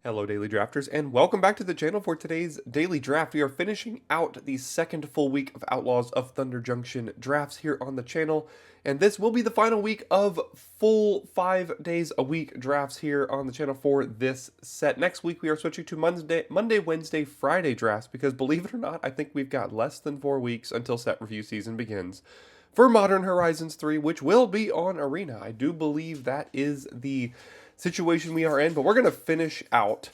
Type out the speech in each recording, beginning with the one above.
Hello Daily Drafters and welcome back to the channel for today's Daily Draft. We are finishing out the second full week of Outlaws of Thunder Junction drafts here on the channel, and this will be the final week of full 5 days a week drafts here on the channel for this set. Next week we are switching to Monday, Wednesday, Friday drafts because believe it or not, I think we've got less than 4 weeks until set review season begins for Modern Horizons 3, which will be on Arena. I do believe that is the situation we are in, but we're going to finish out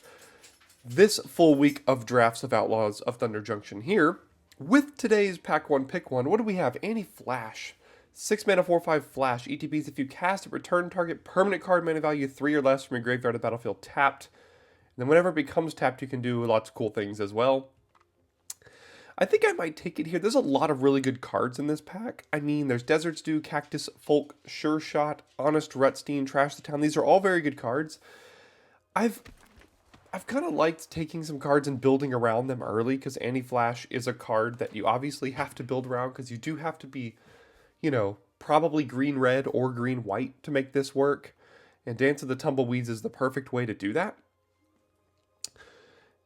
this full week of drafts of Outlaws of Thunder Junction here with today's Pack 1 Pick 1. What do we have? Anti-Flash. 6 mana 4/5 Flash. ETBs if you cast it, return target permanent card mana value 3 or less from your graveyard to the battlefield tapped. And then whenever it becomes tapped, you can do lots of cool things as well. I think I might take it here. There's a lot of really good cards in this pack. I mean, there's Desert Stew, Cactus, Folk, Sure Shot, Honest Rutstein, Trash the Town. These are all very good cards. I've kind of liked taking some cards and building around them early because Anti-Flash is a card that you obviously have to build around because you do have to be, probably green-red or green-white to make this work. And Dance of the Tumbleweeds is the perfect way to do that.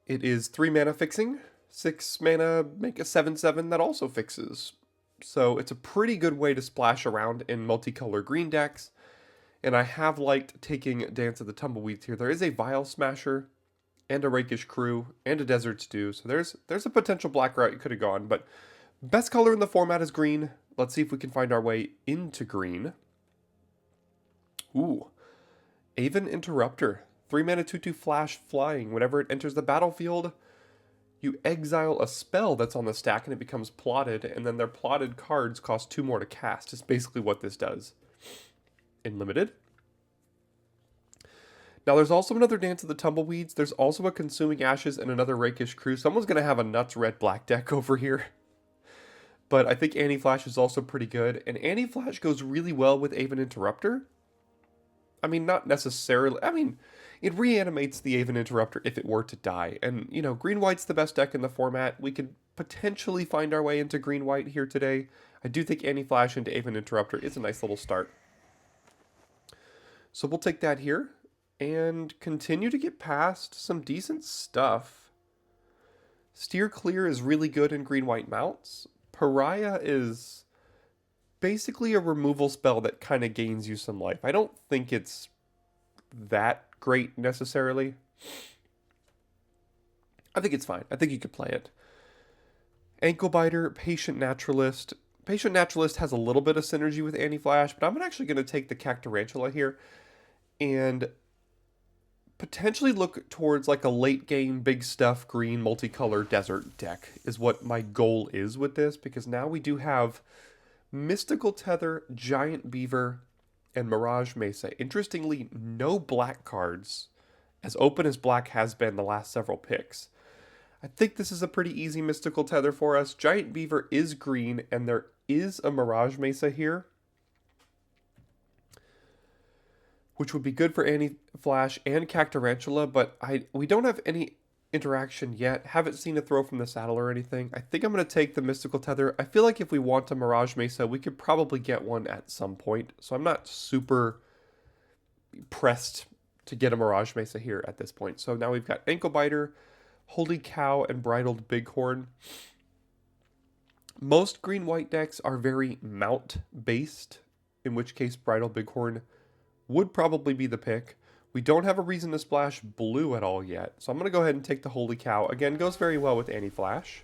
It is 3 mana fixing. 6 mana, make a 7/7 that also fixes. So it's a pretty good way to splash around in multicolor green decks. And I have liked taking Dance of the Tumbleweeds here. There is a Vial Smasher and a Rakish Crew and a Desert Stew. So there's a potential black route you could have gone. But best color in the format is green. Let's see if we can find our way into green. Ooh. Aven Interrupter. 3 mana 2/2 Flash Flying. Whenever it enters the battlefield, you exile a spell that's on the stack and it becomes plotted, and then their plotted cards cost 2 more to cast. Is basically what this does in Limited. Now there's also another Dance of the Tumbleweeds. There's also a Consuming Ashes and another Rakish Crew. Someone's going to have a nuts red-black deck over here. But I think Anti-Flash is also pretty good, and Anti-Flash goes really well with Aven Interrupter. I mean, not necessarily. I mean, it reanimates the Aven Interrupter if it were to die. And, green-white's the best deck in the format. We could potentially find our way into green-white here today. I do think Anti-Flash into Aven Interrupter is a nice little start. So we'll take that here and continue to get past some decent stuff. Steer Clear is really good in green-white mounts. Pariah is basically a removal spell that kind of gains you some life. I don't think it's that great necessarily. I think it's fine. I think you could play it. Ankle Biter, Patient Naturalist. Patient Naturalist has a little bit of synergy with Anti-Flash, but I'm actually going to take the Cactarantula here and potentially look towards like a late game big stuff green multicolor desert deck is what my goal is with this, because now we do have Mystical Tether, Giant Beaver, and Mirage Mesa. Interestingly, no black cards, as open as black has been the last several picks. I think this is a pretty easy Mystical Tether for us. Giant Beaver is green, and there is a Mirage Mesa here, which would be good for Anti-Flash and Cactarantula, but we don't have any interaction yet. Haven't seen a throw from the saddle or anything. I think I'm going to take the Mystical Tether. I feel like if we want a Mirage Mesa, we could probably get one at some point. So I'm not super pressed to get a Mirage Mesa here at this point. So now we've got Ankle Biter, Holy Cow, and Bridled Bighorn. Most green-white decks are very mount-based, in which case Bridled Bighorn would probably be the pick. We don't have a reason to splash blue at all yet, so I'm going to go ahead and take the Holy Cow. Again, goes very well with Anti-Flash.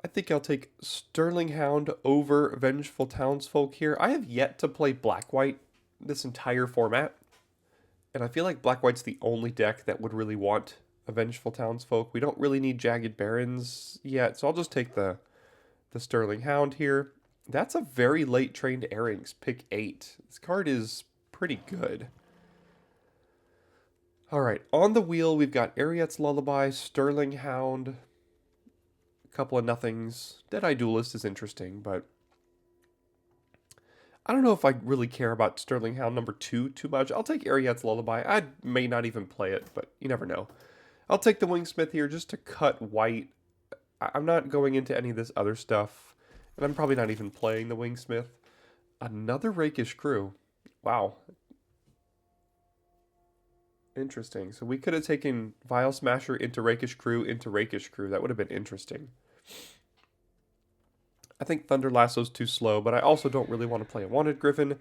I think I'll take Sterling Hound over Vengeful Townsfolk here. I have yet to play Black-White this entire format, and I feel like Black-White's the only deck that would really want a Vengeful Townsfolk. We don't really need Jagged Barons yet, so I'll just take the Sterling Hound here. That's a very late trained Airings, pick 8. This card is pretty good. Alright, on the wheel we've got Ariet's Lullaby, Sterling Hound, a couple of nothings. Deadeye Duelist is interesting, but I don't know if I really care about Sterling Hound number 2 too much. I'll take Ariet's Lullaby. I may not even play it, but you never know. I'll take the Wingsmith here just to cut white. I'm not going into any of this other stuff. And I'm probably not even playing the Wingsmith. Another Rakish Crew. Wow. Interesting. So we could have taken Vile Smasher into Rakish Crew into Rakish Crew. That would have been interesting. I think Thunder Lasso's too slow, but I also don't really want to play a Wanted Griffin.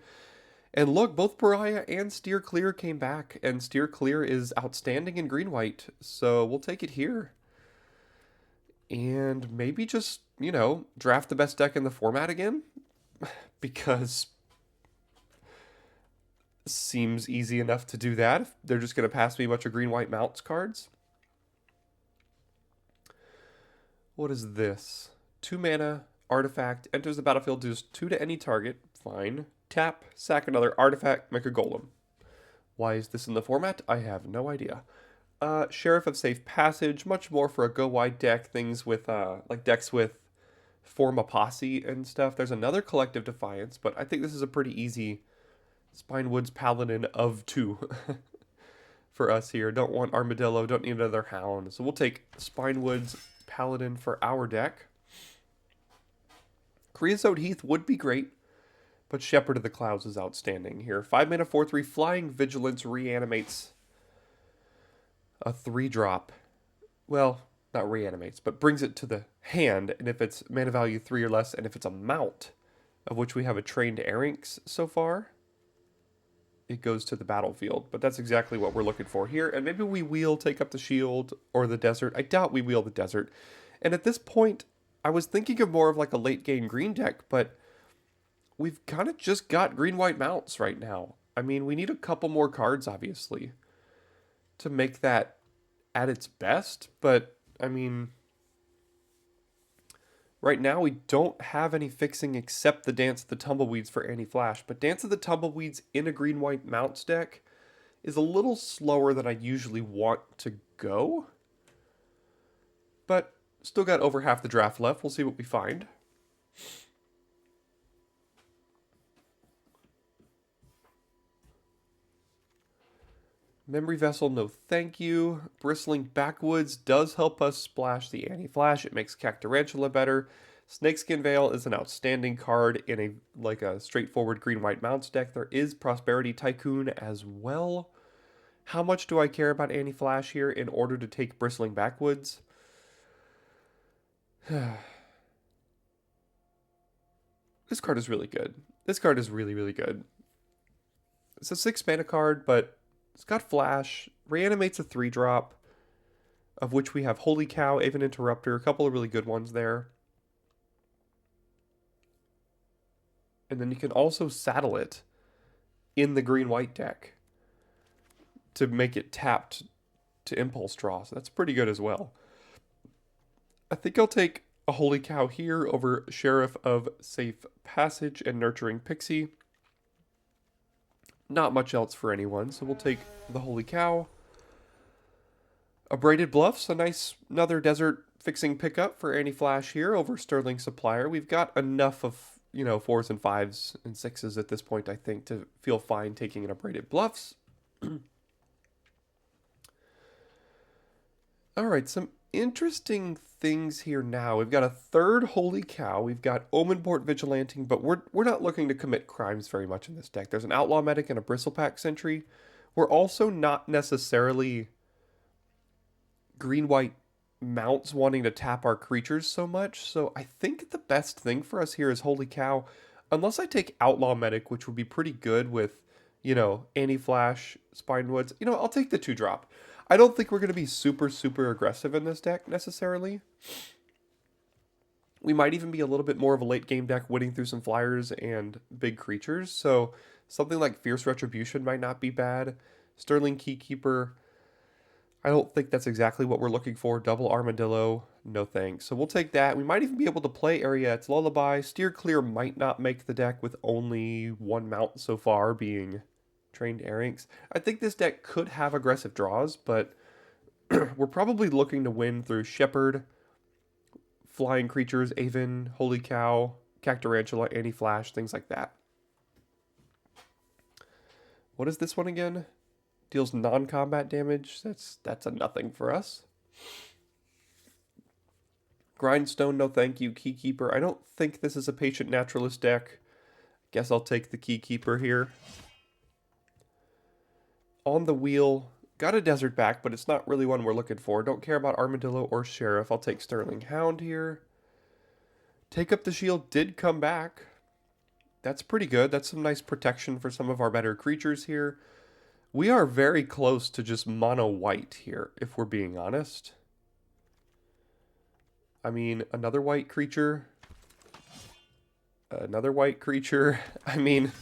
And look, both Pariah and Steer Clear came back, and Steer Clear is outstanding in green-white, so we'll take it here. And maybe just, you know, draft the best deck in the format again, because seems easy enough to do that. If they're just going to pass me a bunch of green-white mounts cards. What is this? 2 mana, artifact, enters the battlefield, deals 2 to any target. Fine. Tap, sack another artifact, make a golem. Why is this in the format? I have no idea. Sheriff of Safe Passage, much more for a go-wide deck. Things with, like decks with Form a Posse and stuff. There's another Collective Defiance, but I think this is a pretty easy Spinewood's Paladin of 2 for us here. Don't want Armadillo, don't need another Hound. So we'll take Spinewood's Paladin for our deck. Creosote Heath would be great, but Shepherd of the Clouds is outstanding here. 5 mana, 4/3, Flying Vigilance reanimates a 3-drop. Well, not reanimates, but brings it to the hand, and if it's mana value 3 or less, and if it's a mount, of which we have a Trained Erynx so far, it goes to the battlefield. But that's exactly what we're looking for here, and maybe we will take up the shield or the desert. I doubt we wheel the desert. And at this point, I was thinking of more of like a late game green deck, but we've kind of just got green-white mounts right now. I mean, we need a couple more cards, obviously, to make that at its best. But, I mean, right now we don't have any fixing except the Dance of the Tumbleweeds for anti-flash. But Dance of the Tumbleweeds in a green-white mounts deck is a little slower than I usually want to go. But still got over half the draft left. We'll see what we find. Memory Vessel, no thank you. Bristling Backwoods does help us splash the anti-flash. It makes Cactarantula better. Snakeskin Veil is an outstanding card in a straightforward green-white mounts deck. There is Prosperity Tycoon as well. How much do I care about anti-flash here in order to take Bristling Backwoods? This card is really good. This card is really, really good. It's a 6 mana card, but it's got Flash, reanimates a 3-drop, of which we have Holy Cow, Aven Interrupter, a couple of really good ones there. And then you can also saddle it in the green-white deck to make it tapped to Impulse Draw, so that's pretty good as well. I think I'll take a Holy Cow here over Sheriff of Safe Passage and Nurturing Pixie. Not much else for anyone, so we'll take the Holy Cow. Abraded Bluffs, another desert fixing pickup for anti-flash here over Sterling Supplier. We've got enough of, 4s and 5s and 6s at this point, I think, to feel fine taking an Abraded Bluffs. Alright, some interesting things here now. We've got a 3rd Holy Cow. We've got Omenport Vigilanting, but we're not looking to commit crimes very much in this deck. There's an Outlaw Medic and a Bristlepack Sentry. We're also not necessarily green-white mounts wanting to tap our creatures so much, so I think the best thing for us here is Holy Cow. Unless I take Outlaw Medic, which would be pretty good with, anti-flash, Spinewoods. I'll take the 2-drop. I don't think we're going to be super, super aggressive in this deck, necessarily. We might even be a little bit more of a late game deck, winning through some flyers and big creatures, so something like Fierce Retribution might not be bad. Sterling Keykeeper, I don't think that's exactly what we're looking for. Double Armadillo, no thanks. So we'll take that. We might even be able to play Ariadne's Lullaby. Steer Clear might not make the deck with only 1 mount so far, being Trained Erynx. I think this deck could have aggressive draws, but we're probably looking to win through Shepherd, Flying Creatures, Aven, Holy Cow, Cactarantula, Anti-Flash, things like that. What is this one again? Deals non-combat damage. That's a nothing for us. Grindstone, no thank you. Keykeeper. I don't think this is a Patient Naturalist deck. Guess I'll take the Keykeeper here. On the wheel, Got a desert back, but it's not really one we're looking for. Don't care about Armadillo or Sheriff. I'll take Sterling Hound here. Take Up the Shield did come back. That's pretty good. That's some nice protection for some of our better creatures here. We are very close to just mono white here, if we're being honest. I mean, another white creature. Another white creature. I mean,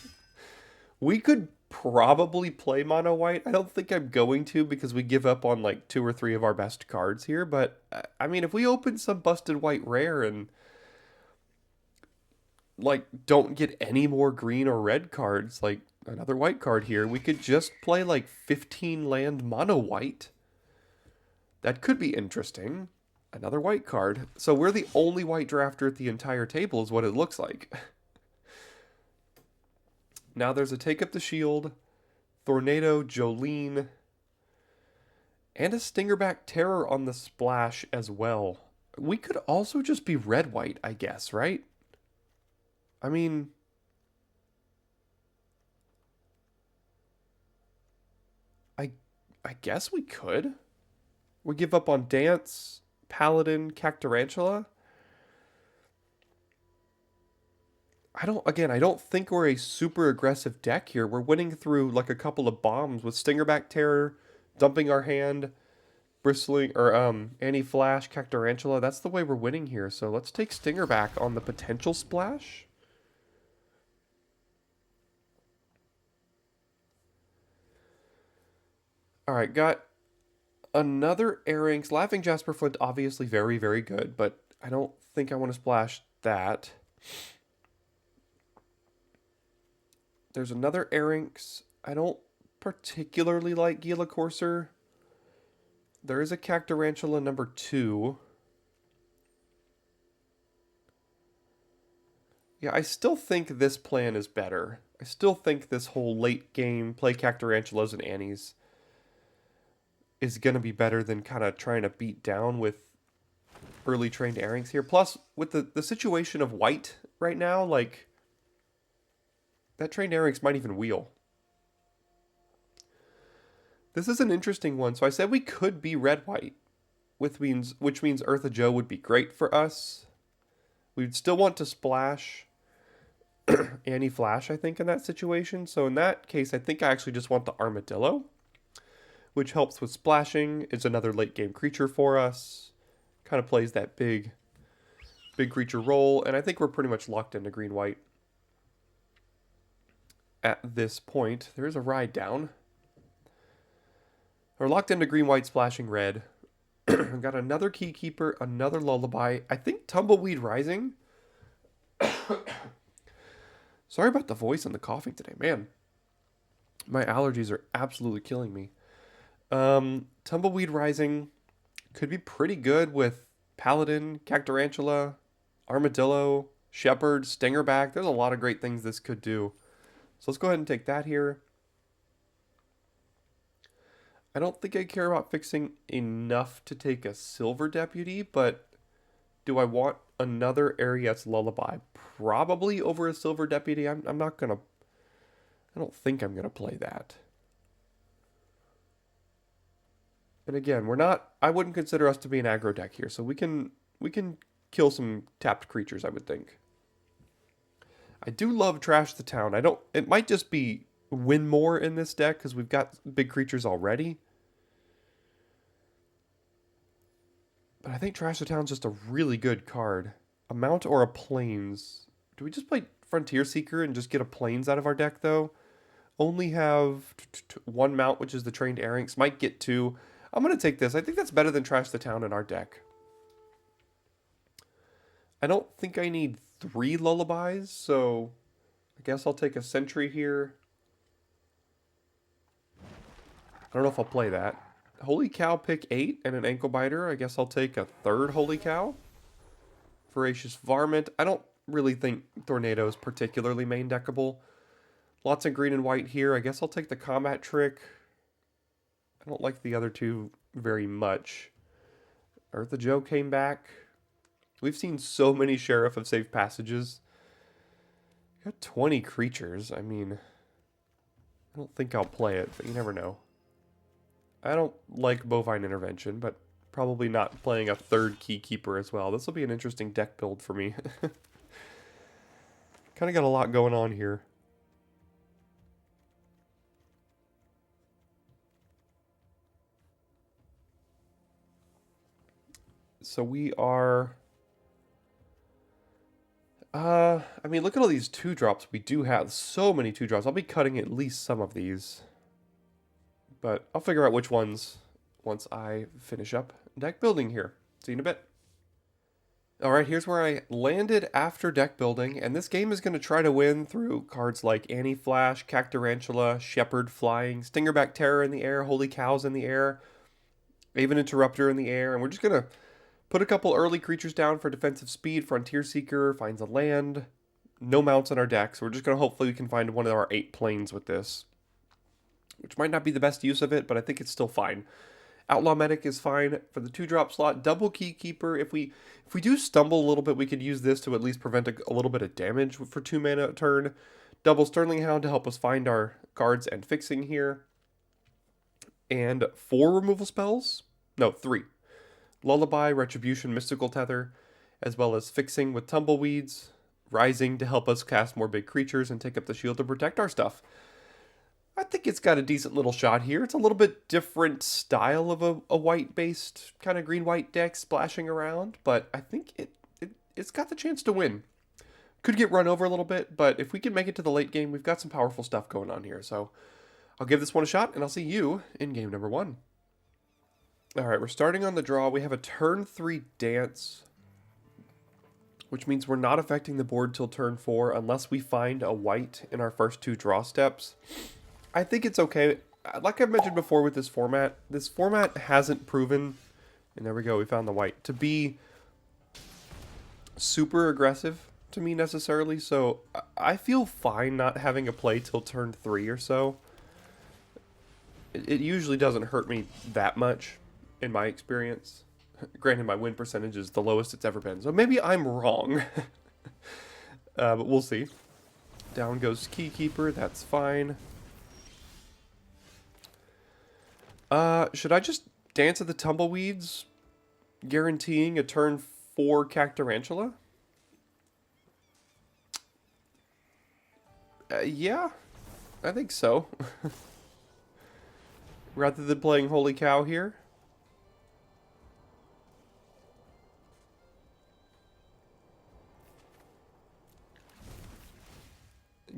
we could probably play mono white. I don't think I'm going to because we give up on like 2 or 3 of our best cards here. But I mean, if we open some busted white rare and like don't get any more green or red cards, like another white card here, we could just play like 15 land mono white. That could be interesting. Another white card. So we're the only white drafter at the entire table is what it looks like. Now there's a Take Up the Shield, Tornado, Jolene, and a Stingerback Terror on the splash as well. We could also just be red-white, I guess, right? I mean, I guess we could. We give up on Dance, Paladin, Cactarantula. I don't think we're a super aggressive deck here. We're winning through like a couple of bombs with Stingerback Terror, dumping our hand, Bristling, or Anti-Flash, Cactarantula. That's the way we're winning here. So let's take Stingerback on the potential splash. Alright, got another Airings. Laughing Jasper Flint, obviously very, very good, but I don't think I want to splash that. There's another Airings. I don't particularly like Gila Courser. There is a Cactarantula number 2. Yeah, I still think this plan is better. I still think this whole late game, play Cactarantulas and Annies, is going to be better than kind of trying to beat down with early trained Airings here. Plus, with the situation of white right now, like, that trained Airings might even wheel. This is an interesting one. So I said we could be red-white, which means Eartha Joe would be great for us. We'd still want to splash Anti-Flash, I think, in that situation. So in that case, I think I actually just want the Armadillo, which helps with splashing. It's another late game creature for us. Kind of plays that big creature role. And I think we're pretty much locked into green-white at this point. There is a ride down. We're locked into green-white splashing red. Got another Keykeeper, another Lullaby. I think Tumbleweed Rising. Sorry about the voice and the coughing today, man. My allergies are absolutely killing me. Tumbleweed Rising could be pretty good with Paladin, Cactarantula, Armadillo, Shepherd, Stingerback. There's a lot of great things this could do. So let's go ahead and take that here. I don't think I care about fixing enough to take a Silver Deputy, but do I want another Ariet's Lullaby? Probably over a Silver Deputy. I'm not going to... I don't think I'm going to play that. And again, we're not... I wouldn't consider us to be an aggro deck here, so we can kill some tapped creatures, I would think. I do love Trash the Town. It might just be win more in this deck because we've got big creatures already. But I think Trash the Town's just a really good card. A Mount or a Plains. Do we just play Frontier Seeker and just get a Plains out of our deck, though? Only have 1 Mount, which is the Trained Airings. Might get 2. I'm going to take this. I think that's better than Trash the Town in our deck. I don't think I need 3 Lullabies, so I guess I'll take a Sentry here. I don't know if I'll play that. Holy Cow, pick 8 and an Ankle Biter. I guess I'll take a 3rd Holy Cow. Voracious Varmint. I don't really think Tornado is particularly main deckable. Lots of green and white here. I guess I'll take the Combat Trick. I don't like the other 2 very much. Eartha Joe came back. We've seen so many Sheriff of Safe Passages. Got 20 creatures. I mean, I don't think I'll play it, but you never know. I don't like Bovine Intervention, but probably not playing a third Keykeeper as well. This will be an interesting deck build for me. Kind of got a lot going on here. So we are... I mean, look at all these 2-drops we do have. So many 2-drops. I'll be cutting at least some of these. But I'll figure out which ones once I finish up deck building here. See you in a bit. Alright, here's where I landed after deck building, and this game is going to try to win through cards like Annie Flash, Cactarantula, Shepherd Flying, Stingerback Terror in the air, Holy Cows in the air, Aven Interrupter in the air, and we're just going to put a couple early creatures down for defensive speed. Frontier Seeker finds a land, no mounts in our deck, so we're just going to hopefully we can find one of our 8 planes with this, which might not be the best use of it, but I think it's still fine. Outlaw Medic is fine for the 2-drop slot. Double Keykeeper, if we do stumble a little bit, we could use this to at least prevent a little bit of damage for 2 mana a turn. Double Sterling Hound to help us find our cards and fixing here. And 4 removal spells? No, 3. Lullaby, Retribution, Mystical Tether, as well as fixing with Tumbleweeds, Rising to help us cast more big creatures and take up the shield to protect our stuff. I think it's got a decent little shot here. It's a little bit different style of a white-based kind of green-white deck splashing around, but I think it's got the chance to win. Could get run over a little bit, but if we can make it to the late game, we've got some powerful stuff going on here. So I'll give this one a shot, and I'll see you in game number 1. All right, we're starting on the draw. We have a turn 3 dance, which means we're not affecting the board till turn 4 unless we find a white in our first 2 draw steps. I think it's okay. Like I've mentioned before with this format hasn't proven, and there we go, we found the white, to be super aggressive to me necessarily, so I feel fine not having a play till turn 3 or so. It usually doesn't hurt me that much, in my experience. Granted, my win percentage is the lowest it's ever been, so maybe I'm wrong. But we'll see. Down goes Keykeeper, that's fine. Should I just dance at the Tumbleweeds, guaranteeing a turn 4 Cactarantula? Yeah, I think so. Rather than playing Holy Cow here.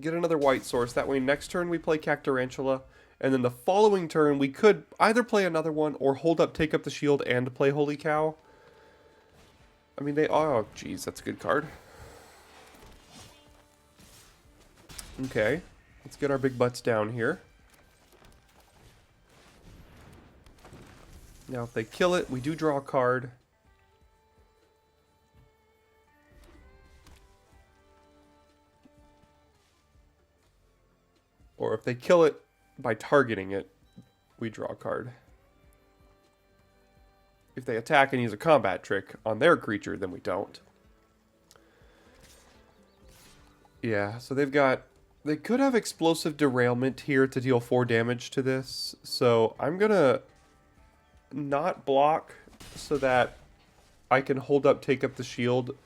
Get another white source. That way next turn we play Cactarantula. And then the following turn, we could either play another one or hold up, take up the shield, and play Holy Cow. I mean, oh, geez, that's a good card. Okay, let's get our big butts down here. Now, if they kill it, we do draw a card. Or if they kill it by targeting it, we draw a card. If they attack and use a combat trick on their creature, then we don't. Yeah, so they could have explosive derailment here to deal 4 damage to this. So I'm gonna not block so that I can hold up, take up the shield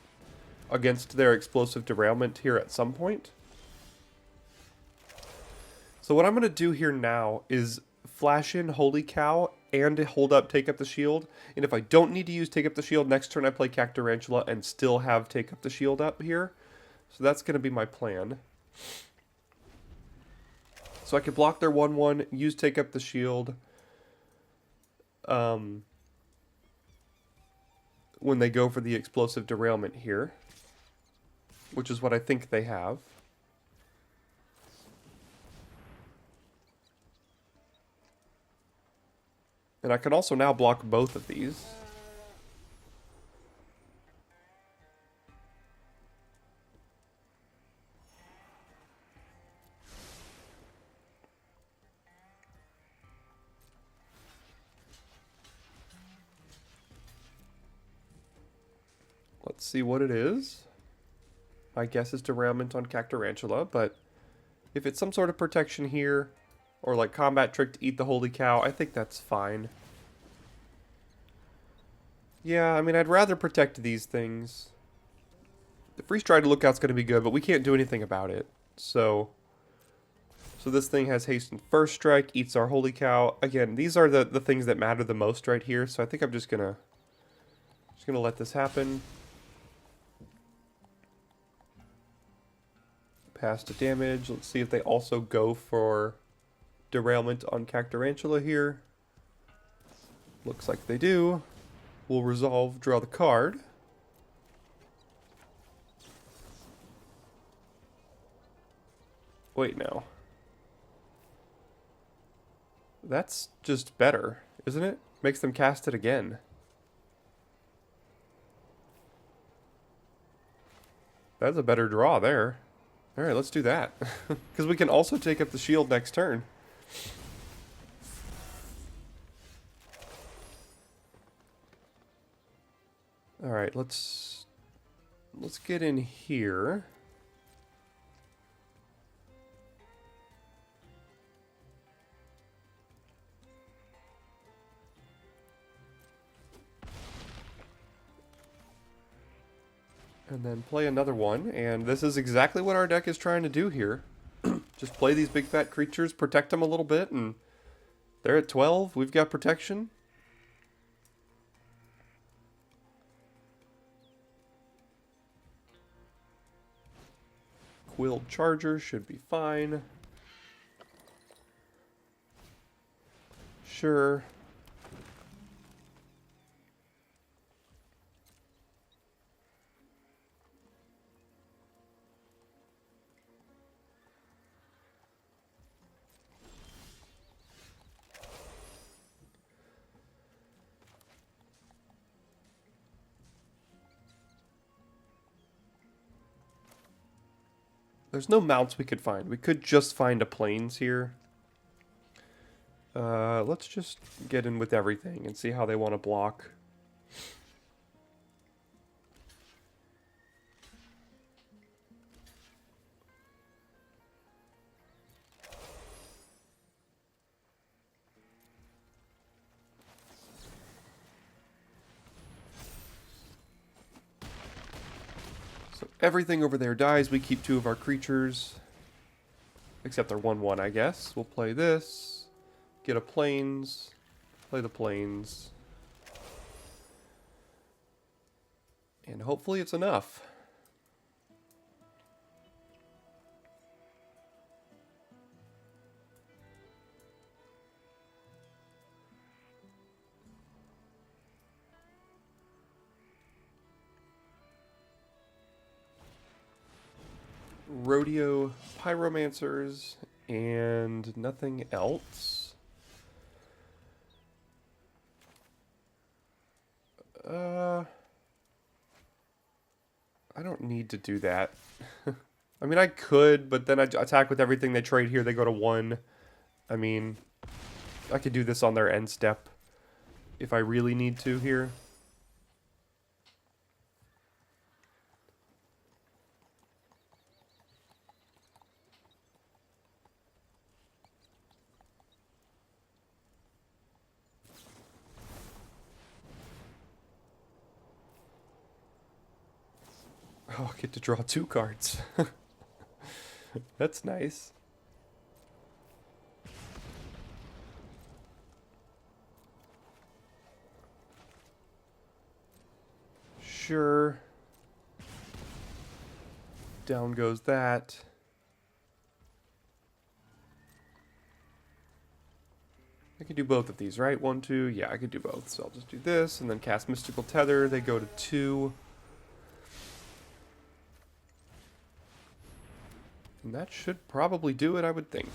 against their explosive derailment here at some point. So what I'm going to do here now is flash in Holy Cow and hold up, take up the shield. And if I don't need to use take up the shield, next turn I play Cactarantula and still have take up the shield up here. So that's going to be my plan. So I can block their 1/1, use take up the shield. When they go for the explosive derailment here. Which is what I think they have. And I can also now block both of these. Let's see what it is. My guess is derailment on Cactarantula, but if it's some sort of protection here, or like Combat Trick to eat the Holy Cow, I think that's fine. Yeah, I mean, I'd rather protect these things. The Freeze Stride Lookout's going to be good, but we can't do anything about it. So this thing has haste and first strike, eats our Holy Cow. Again, these are the things that matter the most right here, so I think I'm just gonna let this happen. Pass to damage. Let's see if they also go for derailment on Cactarantula here. Looks like they do. We'll resolve, draw the card. Wait, now. That's just better, isn't it? Makes them cast it again. That's a better draw there. Alright, let's do that. Because we can also take up the shield next turn. Alright, let's get in here. And then play another one, and this is exactly what our deck is trying to do here. Just play these big fat creatures, protect them a little bit, and they're at 12. We've got protection. Quilled Charger should be fine. Sure. There's no mounts we could find. We could just find a plains here. Let's just get in with everything and see how they want to block. Everything over there dies. We keep 2 of our creatures. Except they're 1/1, I guess. We'll play this. Get a plains. Play the plains. And hopefully it's enough. Rodeo Pyromancers and nothing else. I don't need to do that. I mean, I could, but then I attack with everything they trade here. They go to 1. I mean, I could do this on their end step if I really need to here. Oh, I get to draw 2 cards. That's nice. Sure. Down goes that. I could do both of these, right? 1, 2. Yeah, I could do both. So I'll just do this and then cast Mystical Tether. They go to 2. And that should probably do it, I would think.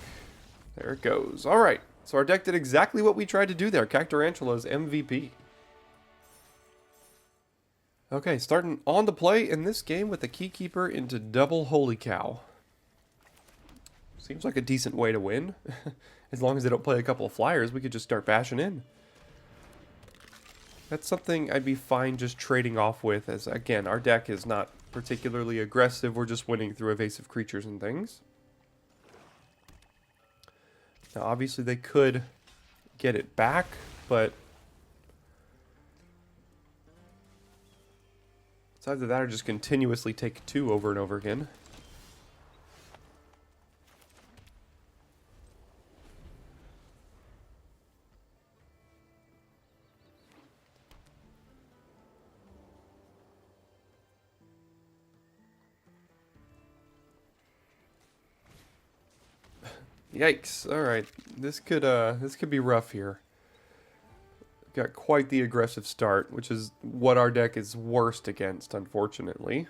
There it goes. All right. So our deck did exactly what we tried to do there. Cactarantula's MVP. Okay, starting on the play in this game with the Keykeeper into double Holy Cow. Seems like a decent way to win. As long as they don't play a couple of flyers, we could just start bashing in. That's something I'd be fine just trading off with, as again, our deck is not particularly aggressive. We're just winning through evasive creatures and things. Now, obviously, they could get it back, but it's either that or just continuously take 2 over and over again. Yikes. Alright. This could be rough here. Got quite the aggressive start, which is what our deck is worst against, unfortunately.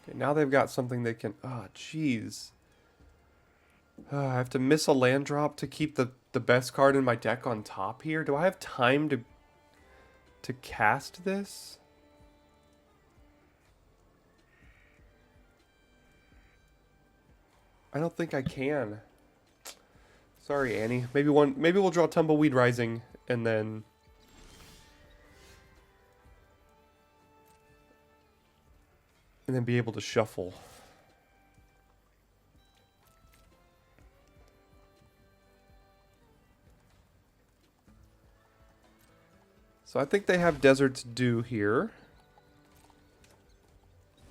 Okay, now they've got something they can... Ah, jeez. I have to miss a land drop to keep the best card in my deck on top here. Do I have time to cast this? I don't think I can. Sorry, Annie. Maybe we'll draw Tumbleweed Rising and then be able to shuffle. So I think they have Desert's Dew here.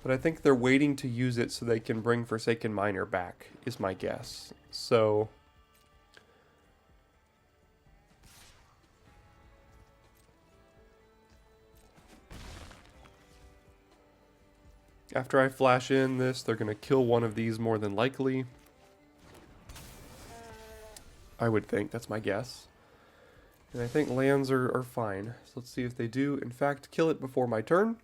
But I think they're waiting to use it so they can bring Forsaken Miner back, is my guess. So... after I flash in this, they're going to kill one of these more than likely. I would think, that's my guess. And I think lands are fine. So let's see if they do, in fact, kill it before my turn.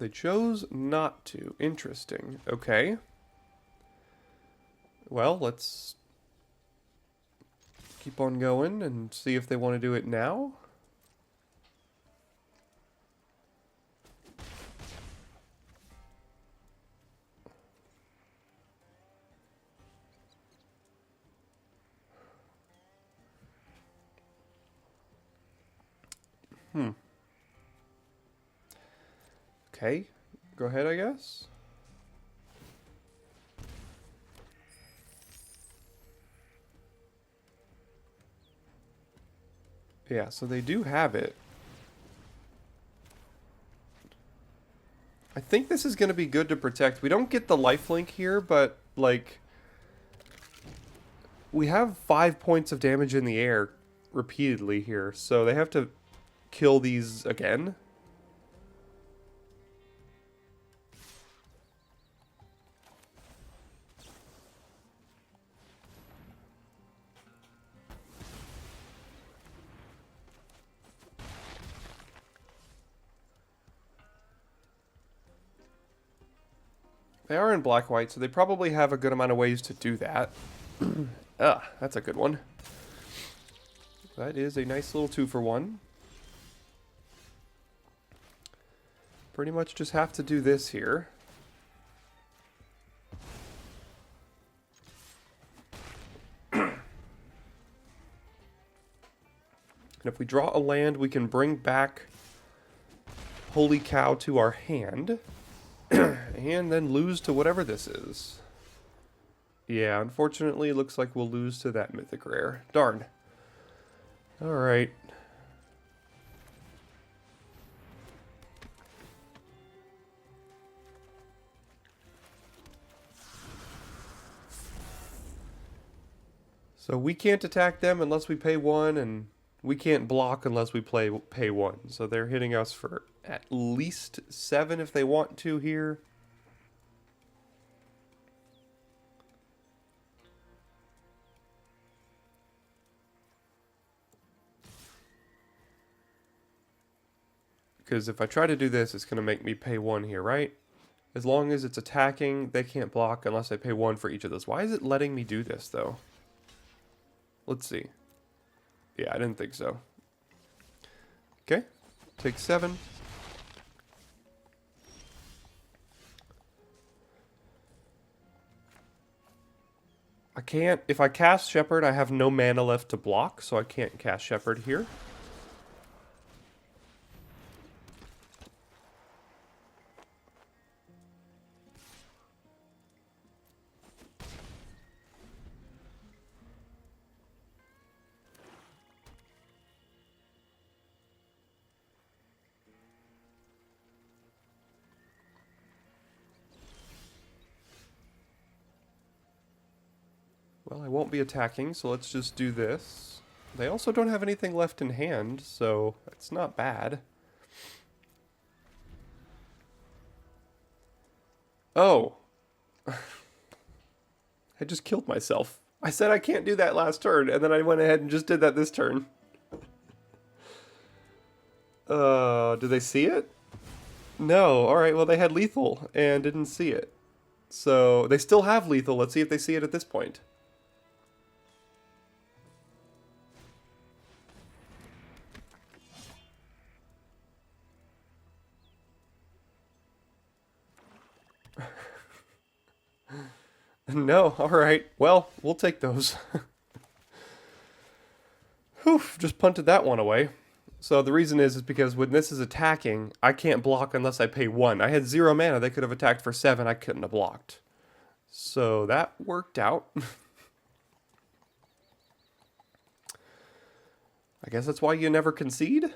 They chose not to. Interesting. Okay. Well, let's keep on going and see if they want to do it now. Okay, go ahead, I guess. Yeah, so they do have it. I think this is going to be good to protect. We don't get the lifelink here, but, like, we have 5 points of damage in the air repeatedly here, so they have to kill these again. They are in black-white, so they probably have a good amount of ways to do that. Ah, that's a good one. That is a nice little 2-for-1. Pretty much just have to do this here. And if we draw a land, we can bring back Holy Cow to our hand. And then lose to whatever this is. Yeah, unfortunately, it looks like we'll lose to that mythic rare. Darn. Alright. So we can't attack them unless we pay 1, and we can't block unless we pay 1. So they're hitting us for at least 7 if they want to here. Because if I try to do this, it's going to make me pay 1 here, right? As long as it's attacking, they can't block unless I pay 1 for each of those. Why is it letting me do this, though? Let's see. Yeah, I didn't think so. Okay. Take 7. I can't, if I cast Shepherd, I have no mana left to block, so I can't cast Shepherd here. Well, I won't be attacking, so let's just do this. They also don't have anything left in hand, so it's not bad. Oh. I just killed myself. I said I can't do that last turn, and then I went ahead and just did that this turn. Do they see it? No. Alright, well they had lethal and didn't see it. So, they still have lethal. Let's see if they see it at this point. No, alright. Well, we'll take those. Whew, just punted that one away. So the reason is because when this is attacking, I can't block unless I pay 1. I had 0 mana. They could have attacked for 7. I couldn't have blocked. So that worked out. I guess that's why you never concede?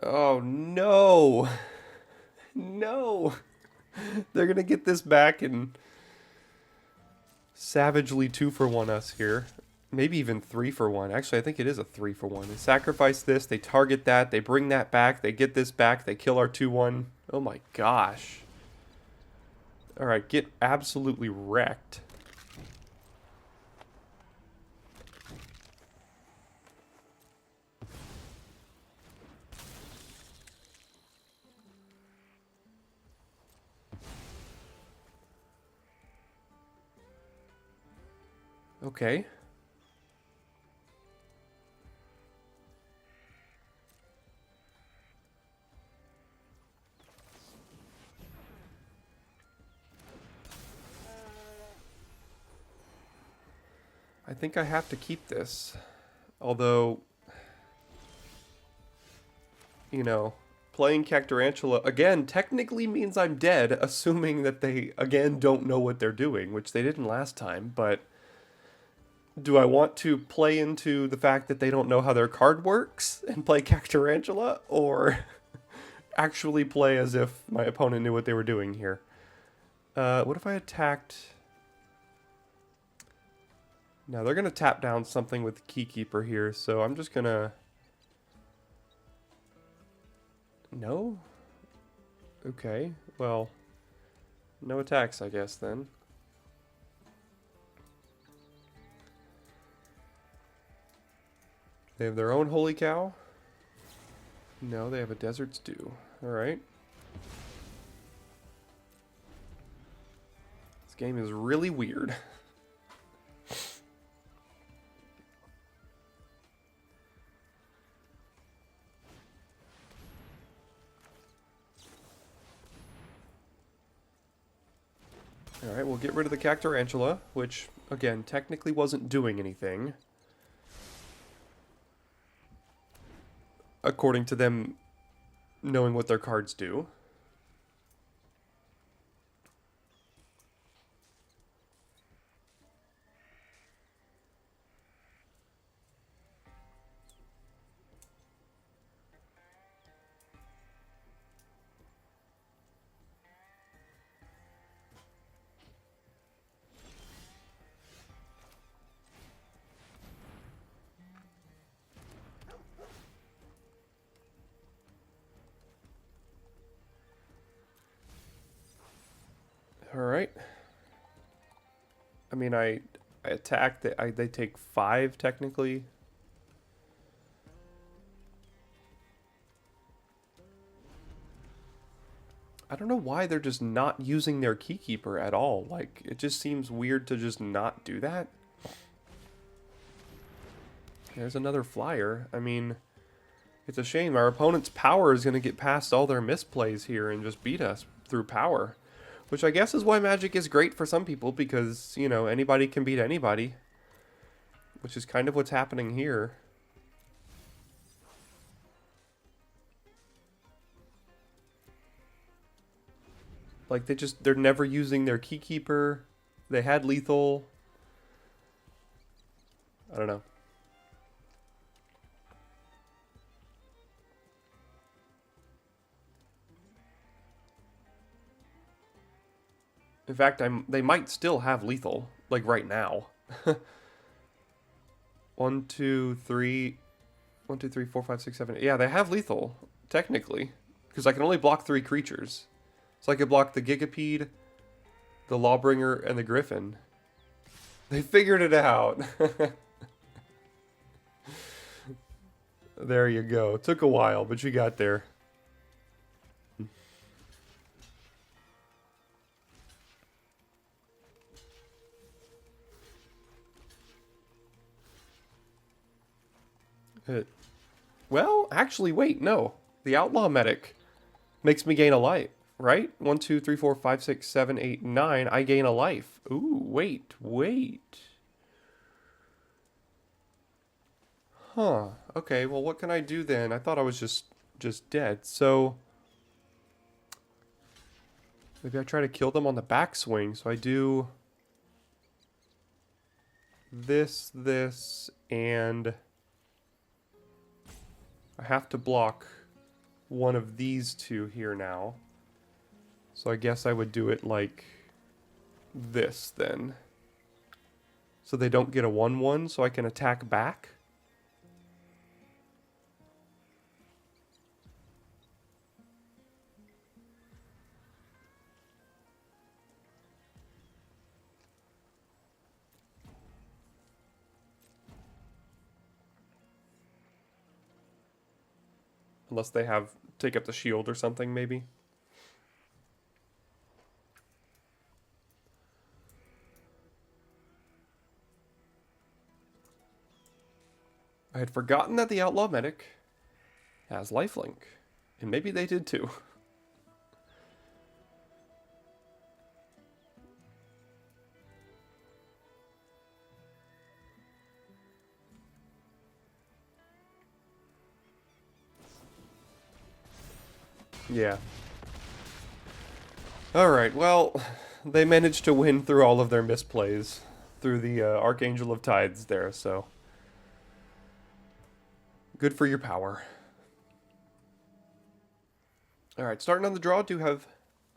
Oh, no. No. They're going to get this back and savagely 2-for-1 us here. Maybe even 3-for-1. Actually, I think it is a 3-for-1. They sacrifice this, they target that, they bring that back, they get this back, they kill our 2-1. Oh my gosh. Alright, get absolutely wrecked. Okay. I think I have to keep this. Although, you know, playing Cactarantula again technically means I'm dead, assuming that they, again, don't know what they're doing, which they didn't last time, but do I want to play into the fact that they don't know how their card works and play Cactarantula, or actually play as if my opponent knew what they were doing here? What if I attacked... No, they're going to tap down something with Keykeeper here, so I'm just going to... No? Okay, well, no attacks, I guess, then. They have their own Holy Cow? No, they have a Desert Stew. Alright. This game is really weird. Alright, we'll get rid of the Cactarantula, which, again, technically wasn't doing anything. According to them knowing what their cards do. Alright. I mean, I attack, they take 5 technically. I don't know why they're just not using their Keykeeper at all. Like, it just seems weird to just not do that. There's another flyer. I mean, it's a shame. Our opponent's power is going to get past all their misplays here and just beat us through power. Which I guess is why Magic is great for some people, because, you know, anybody can beat anybody. Which is kind of what's happening here. Like, they're never using their Keykeeper. They had lethal. I don't know. In fact, they might still have lethal, like right now. 1, 2, 3, 1, 2, 3, 4, 5, 6, 7. Yeah, they have lethal, technically. Because I can only block 3 creatures. So I could block the Gigapede, the Lawbringer, and the Griffin. They figured it out. There you go. It took a while, but you got there. Well, actually, wait, no. The Outlaw Medic makes me gain a life, right? 1, 2, 3, 4, 5, 6, 7, 8, 9. I gain a life. Ooh, wait. Huh. Okay, well, what can I do then? I thought I was just dead. So maybe I try to kill them on the backswing. So I do this, and I have to block one of these two here now. So I guess I would do it like this then. So they don't get a 1/1, so I can attack back. Unless they take up the shield or something, maybe. I had forgotten that the Outlaw Medic has lifelink. And maybe they did too. Yeah. Alright, well, they managed to win through all of their misplays. Through the Archangel of Tides there, so. Good for your power. Alright, starting on the draw, do have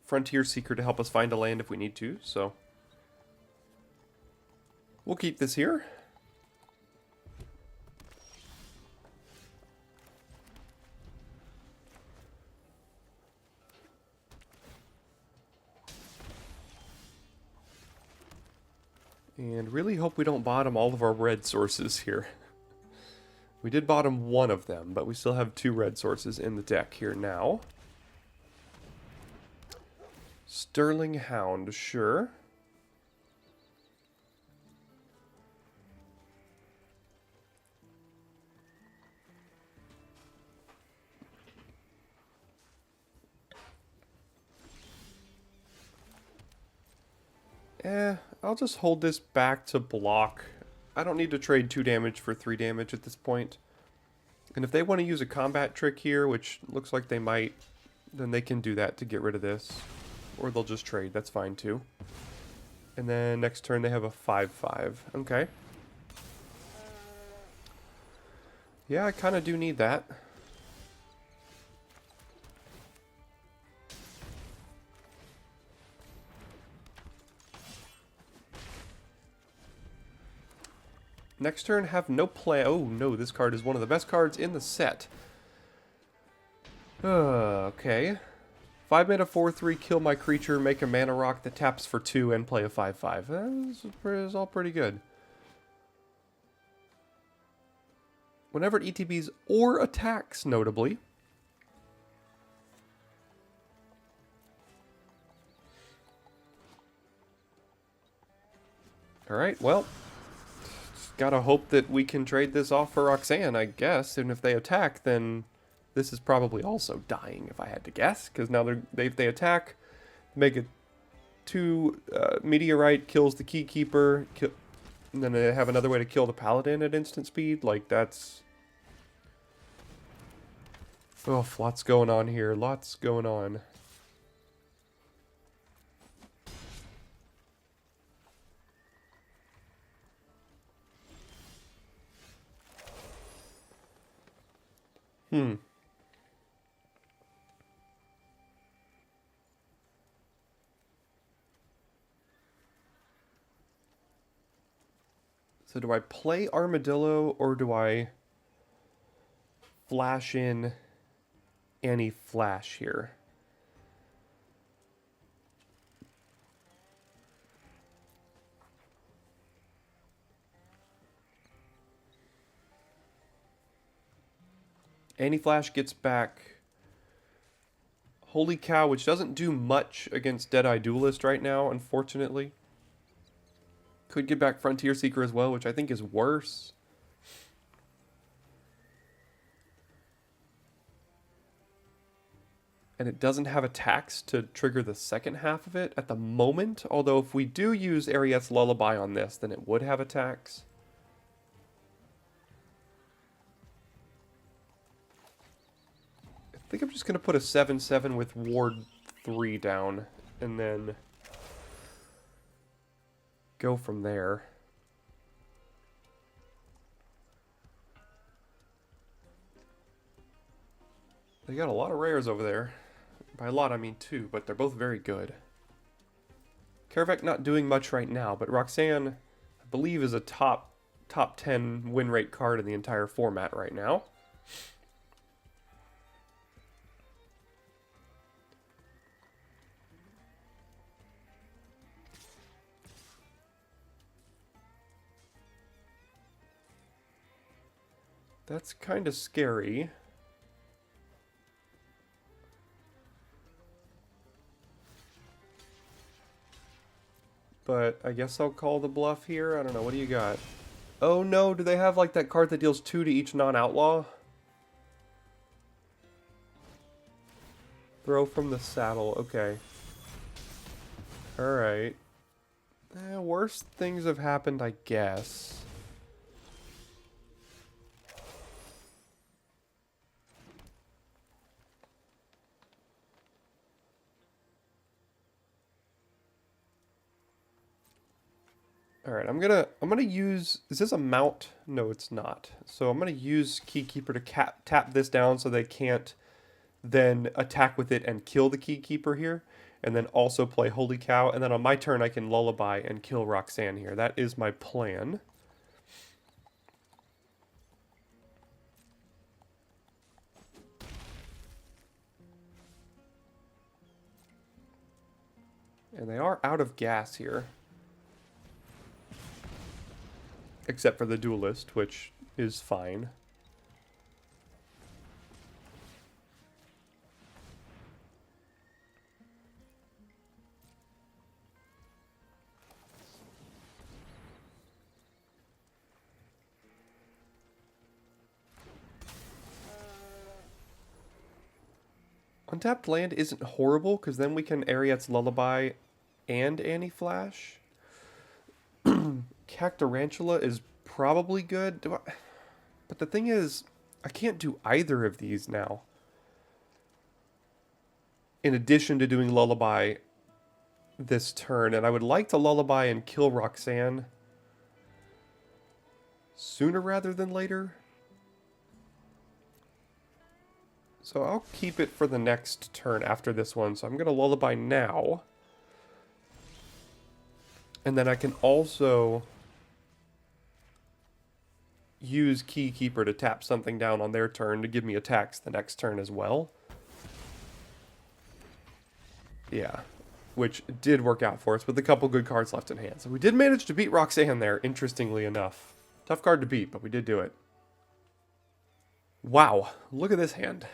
Frontier Seeker to help us find a land if we need to, so. We'll keep this here. And really hope we don't bottom all of our red sources here. We did bottom one of them, but we still have 2 red sources in the deck here now. Sterling Hound, sure. I'll just hold this back to block. I don't need to trade 2 damage for 3 damage at this point. And if they want to use a combat trick here, which looks like they might, then they can do that to get rid of this. Or they'll just trade, that's fine too. And then next turn they have a 5/5. Okay. Yeah, I kind of do need that. Next turn, have no play. Oh no, this card is one of the best cards in the set. Okay. 5 mana 4/3, kill my creature, make a mana rock that taps for 2 and play a 5/5. This is all pretty good. Whenever it ETBs or attacks, notably. Alright, well, just gotta hope that we can trade this off for Roxanne, I guess. And if they attack, then this is probably also dying, if I had to guess. Because now they attack, make it 2 Meteorite, kills the Keykeeper, and then they have another way to kill the Paladin at instant speed. Like, that's... Oh, lots going on here. Lots going on. So do I play Armadillo or do I flash in any flash here? Anti-Flash gets back Holy Cow, which doesn't do much against Deadeye Duelist right now, unfortunately. Could get back Frontier Seeker as well, which I think is worse. And it doesn't have attacks to trigger the second half of it at the moment. Although if we do use Ariette's Lullaby on this, then it would have attacks. I think I'm just going to put a 7/7 with Ward 3 down. And then go from there. They got a lot of rares over there. By a lot, I mean 2, but they're both very good. Karavek not doing much right now, but Roxanne, I believe, is a top 10 win rate card in the entire format right now. That's kind of scary. But I guess I'll call the bluff here. I don't know. What do you got? Oh no, do they have like that card that deals 2 to each non-outlaw? Throw from the saddle. Okay. Alright. Worse things have happened, I guess. Alright, I'm gonna use... Is this a mount? No, it's not. So I'm gonna use Keykeeper to tap this down so they can't then attack with it and kill the Keykeeper here. And then also play Holy Cow. And then on my turn I can Lullaby and kill Roxanne here. That is my plan. And they are out of gas here. Except for the Duelist, which is fine. Untapped land isn't horrible, because then we can Ariette's Lullaby and Anti-Flash. Cactarantula is probably good. But the thing is, I can't do either of these now. In addition to doing Lullaby this turn. And I would like to Lullaby and kill Roxanne sooner rather than later. So I'll keep it for the next turn after this one. So I'm going to Lullaby now. And then I can also use Keykeeper to tap something down on their turn to give me attacks the next turn as well. Yeah, which did work out for us with a couple good cards left in hand. So we did manage to beat Roxanne there, interestingly enough. Tough card to beat, but we did do it. Wow, look at this hand.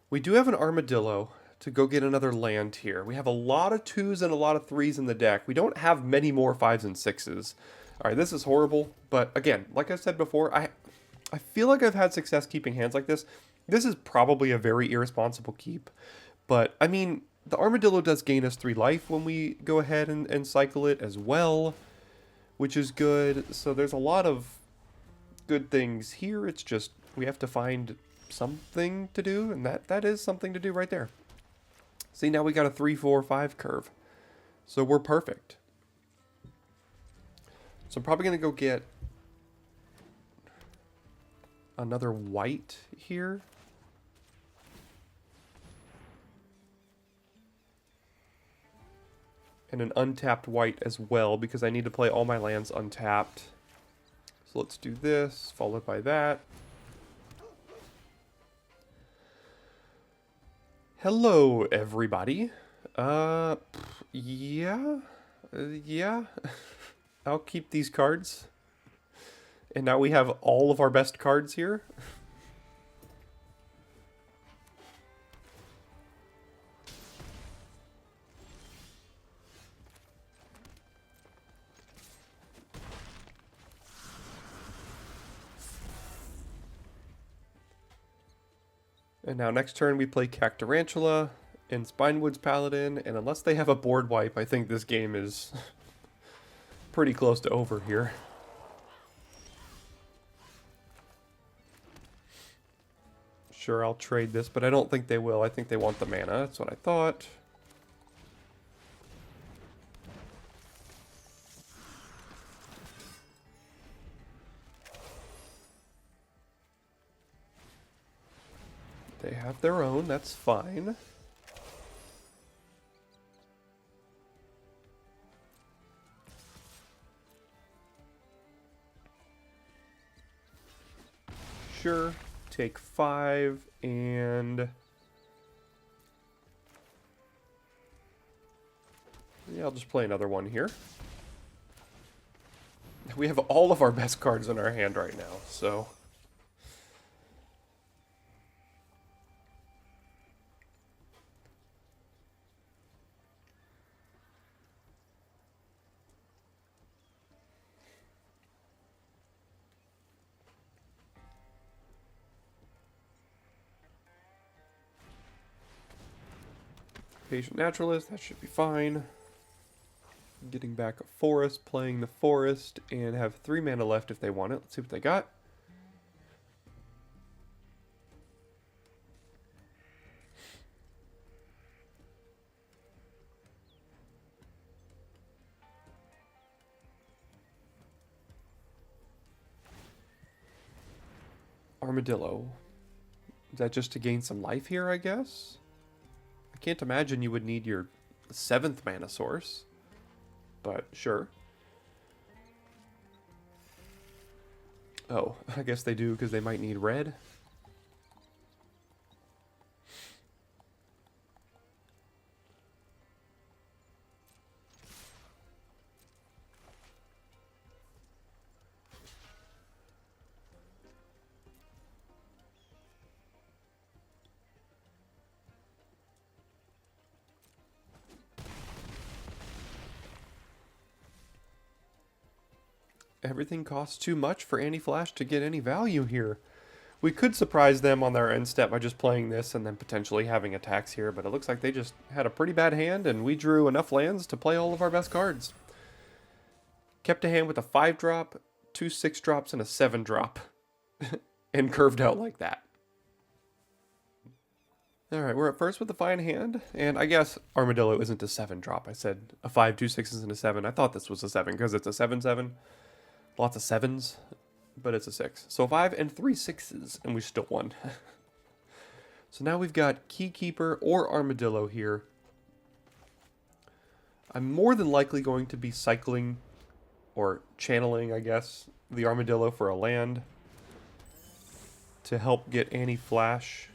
We do have an Armadillo to go get another land here. We have a lot of 2s and a lot of 3s in the deck. We don't have many more 5s and 6s. Alright, this is horrible, but again, like I said before, I feel like I've had success keeping hands like this. This is probably a very irresponsible keep, but I mean, the Armadillo does gain us 3 life when we go ahead and cycle it as well, which is good. So there's a lot of good things here. It's just we have to find something to do, and that is something to do right there. See, now we got a 3-4-5 curve, so we're perfect. So I'm probably gonna go get another white here. And an untapped white as well, because I need to play all my lands untapped. So let's do this, followed by that. Hello, everybody. Yeah. I'll keep these cards. And now we have all of our best cards here. And now next turn we play Cactarantula and Spinewood's Paladin, and unless they have a board wipe, I think this game is pretty close to over here. Sure, I'll trade this, but I don't think they will. I think they want the mana. That's what I thought. They have their own, that's fine. Sure, take 5 and... yeah, I'll just play another one here. We have all of our best cards in our hand right now, so... Patient Naturalist, that should be fine. Getting back a forest, playing the forest, and have 3 mana left if they want it. Let's see what they got. Armadillo. Is that just to gain some life here, I guess? I can't imagine you would need your 7th mana source, but sure. Oh, I guess they do because they might need red. Everything costs too much for anti-flash to get any value here. We could surprise them on their end step by just playing this and then potentially having attacks here, but it looks like they just had a pretty bad hand and we drew enough lands to play all of our best cards. Kept a hand with a 5-drop, 2 6-drops, and a 7-drop. And curved out like that. Alright, we're at first with a fine hand, and I guess Armadillo isn't a 7-drop. I said a 5, 2 6s, and a 7. I thought this was a 7 because it's a 7-7. Lots of 7s, but it's a 6. So 5 and 3 6s, and we still won. So now we've got Keykeeper or Armadillo here. I'm more than likely going to be cycling, or channeling, I guess, the Armadillo for a land to help get anti-flash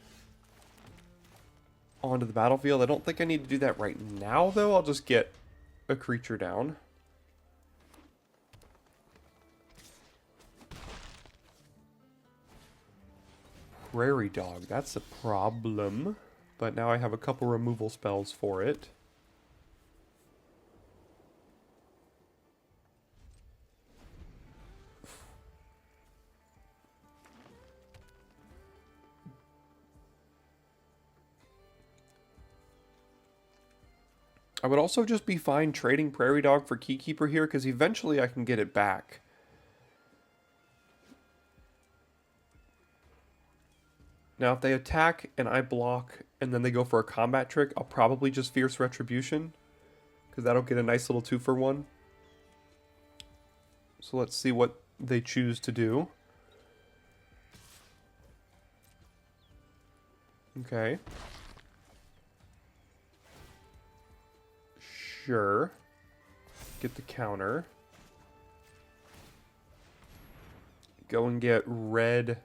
onto the battlefield. I don't think I need to do that right now, though. I'll just get a creature down. Prairie Dog, that's a problem. but now I have a couple removal spells for it. I would also just be fine trading Prairie Dog for Keykeeper here, because eventually I can get it back. Now, if they attack and I block and then they go for a combat trick, I'll probably just Fierce Retribution, because that'll get a nice little 2-for-1. So let's see what they choose to do. Okay. Sure. Get the counter. Go and get red...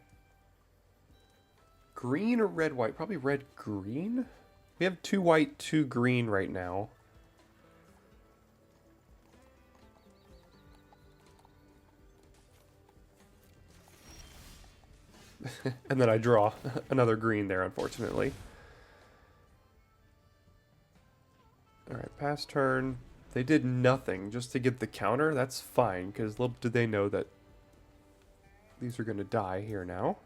Green or red white? Probably red green? We have 2 white, 2 green right now. And then I draw another green there, unfortunately. Alright, pass turn. They did nothing just to get the counter. That's fine, because little did they know that these are going to die here now.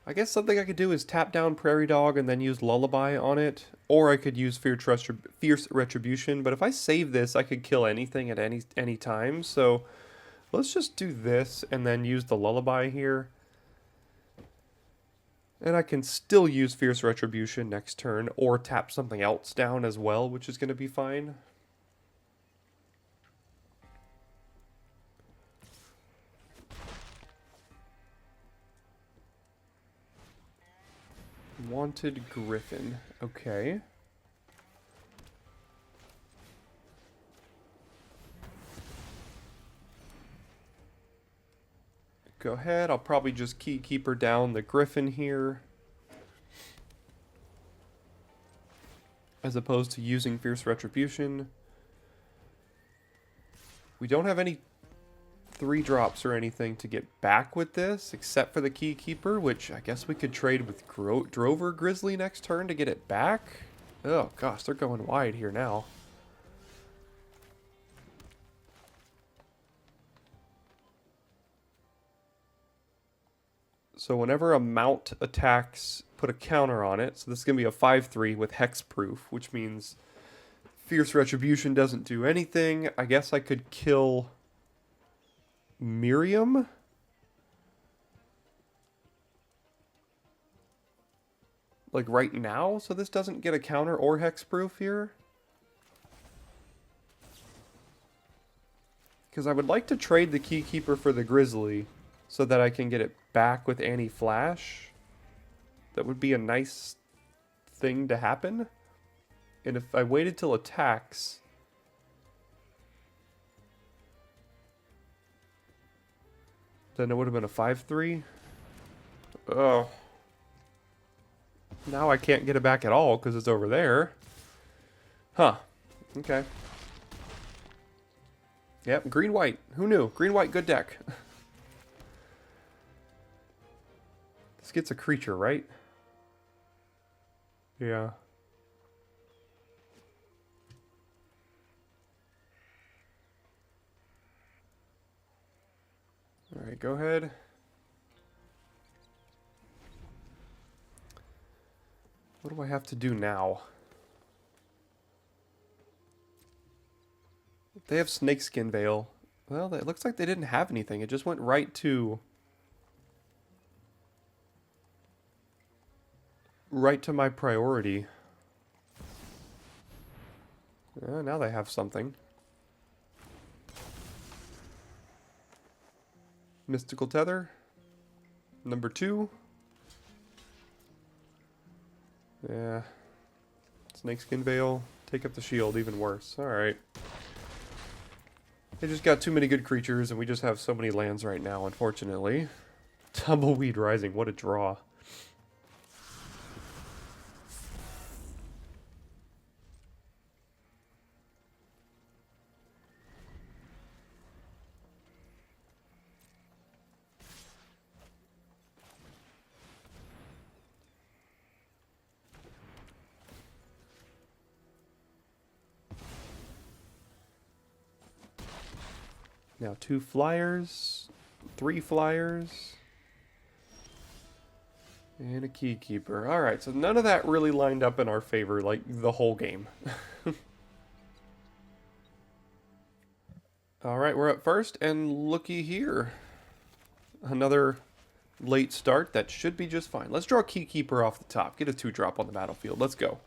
I guess something I could do is tap down Prairie Dog and then use Lullaby on it. Or I could use Fierce Retribution. But if I save this, I could kill anything at any time. So let's just do this and then use the Lullaby here. And I can still use Fierce Retribution next turn. Or tap something else down as well, which is going to be fine. Wanted Griffin. Okay. Go ahead. I'll probably just Keykeeper down the Griffin here, as opposed to using Fierce Retribution. We don't have any 3-drops or anything to get back with this, except for the Keykeeper, which I guess we could trade with Drover Grizzly next turn to get it back. Oh gosh, they're going wide here now. So whenever a mount attacks, put a counter on it. So this is going to be a 5/3 with hexproof, which means Fierce Retribution doesn't do anything. I guess I could kill Miriam? Like right now? So this doesn't get a counter or hexproof here? Because I would like to trade the Keykeeper for the Grizzly so that I can get it back with Anti-Flash. That would be a nice thing to happen. And if I waited till attacks... then it would have been a 5/3. Oh. Now I can't get it back at all because it's over there. Huh. Okay. Yep, green-white. Who knew? Green-white, good deck. This gets a creature, right? Yeah. Alright, go ahead. What do I have to do now? They have Snakeskin Veil. Well, it looks like they didn't have anything. It just went right to my priority. Now they have something. Mystical Tether. Number 2. Yeah. Snakeskin Veil. Take up the shield, even worse. Alright. They just got too many good creatures, and we just have so many lands right now, unfortunately. Tumbleweed Rising, what a draw. Now 2 flyers, 3 flyers, and a Keykeeper. Alright, so none of that really lined up in our favor, like, the whole game. Alright, we're up first, and looky here. Another late start that should be just fine. Let's draw Keykeeper off the top. Get a 2-drop on the battlefield. Let's go.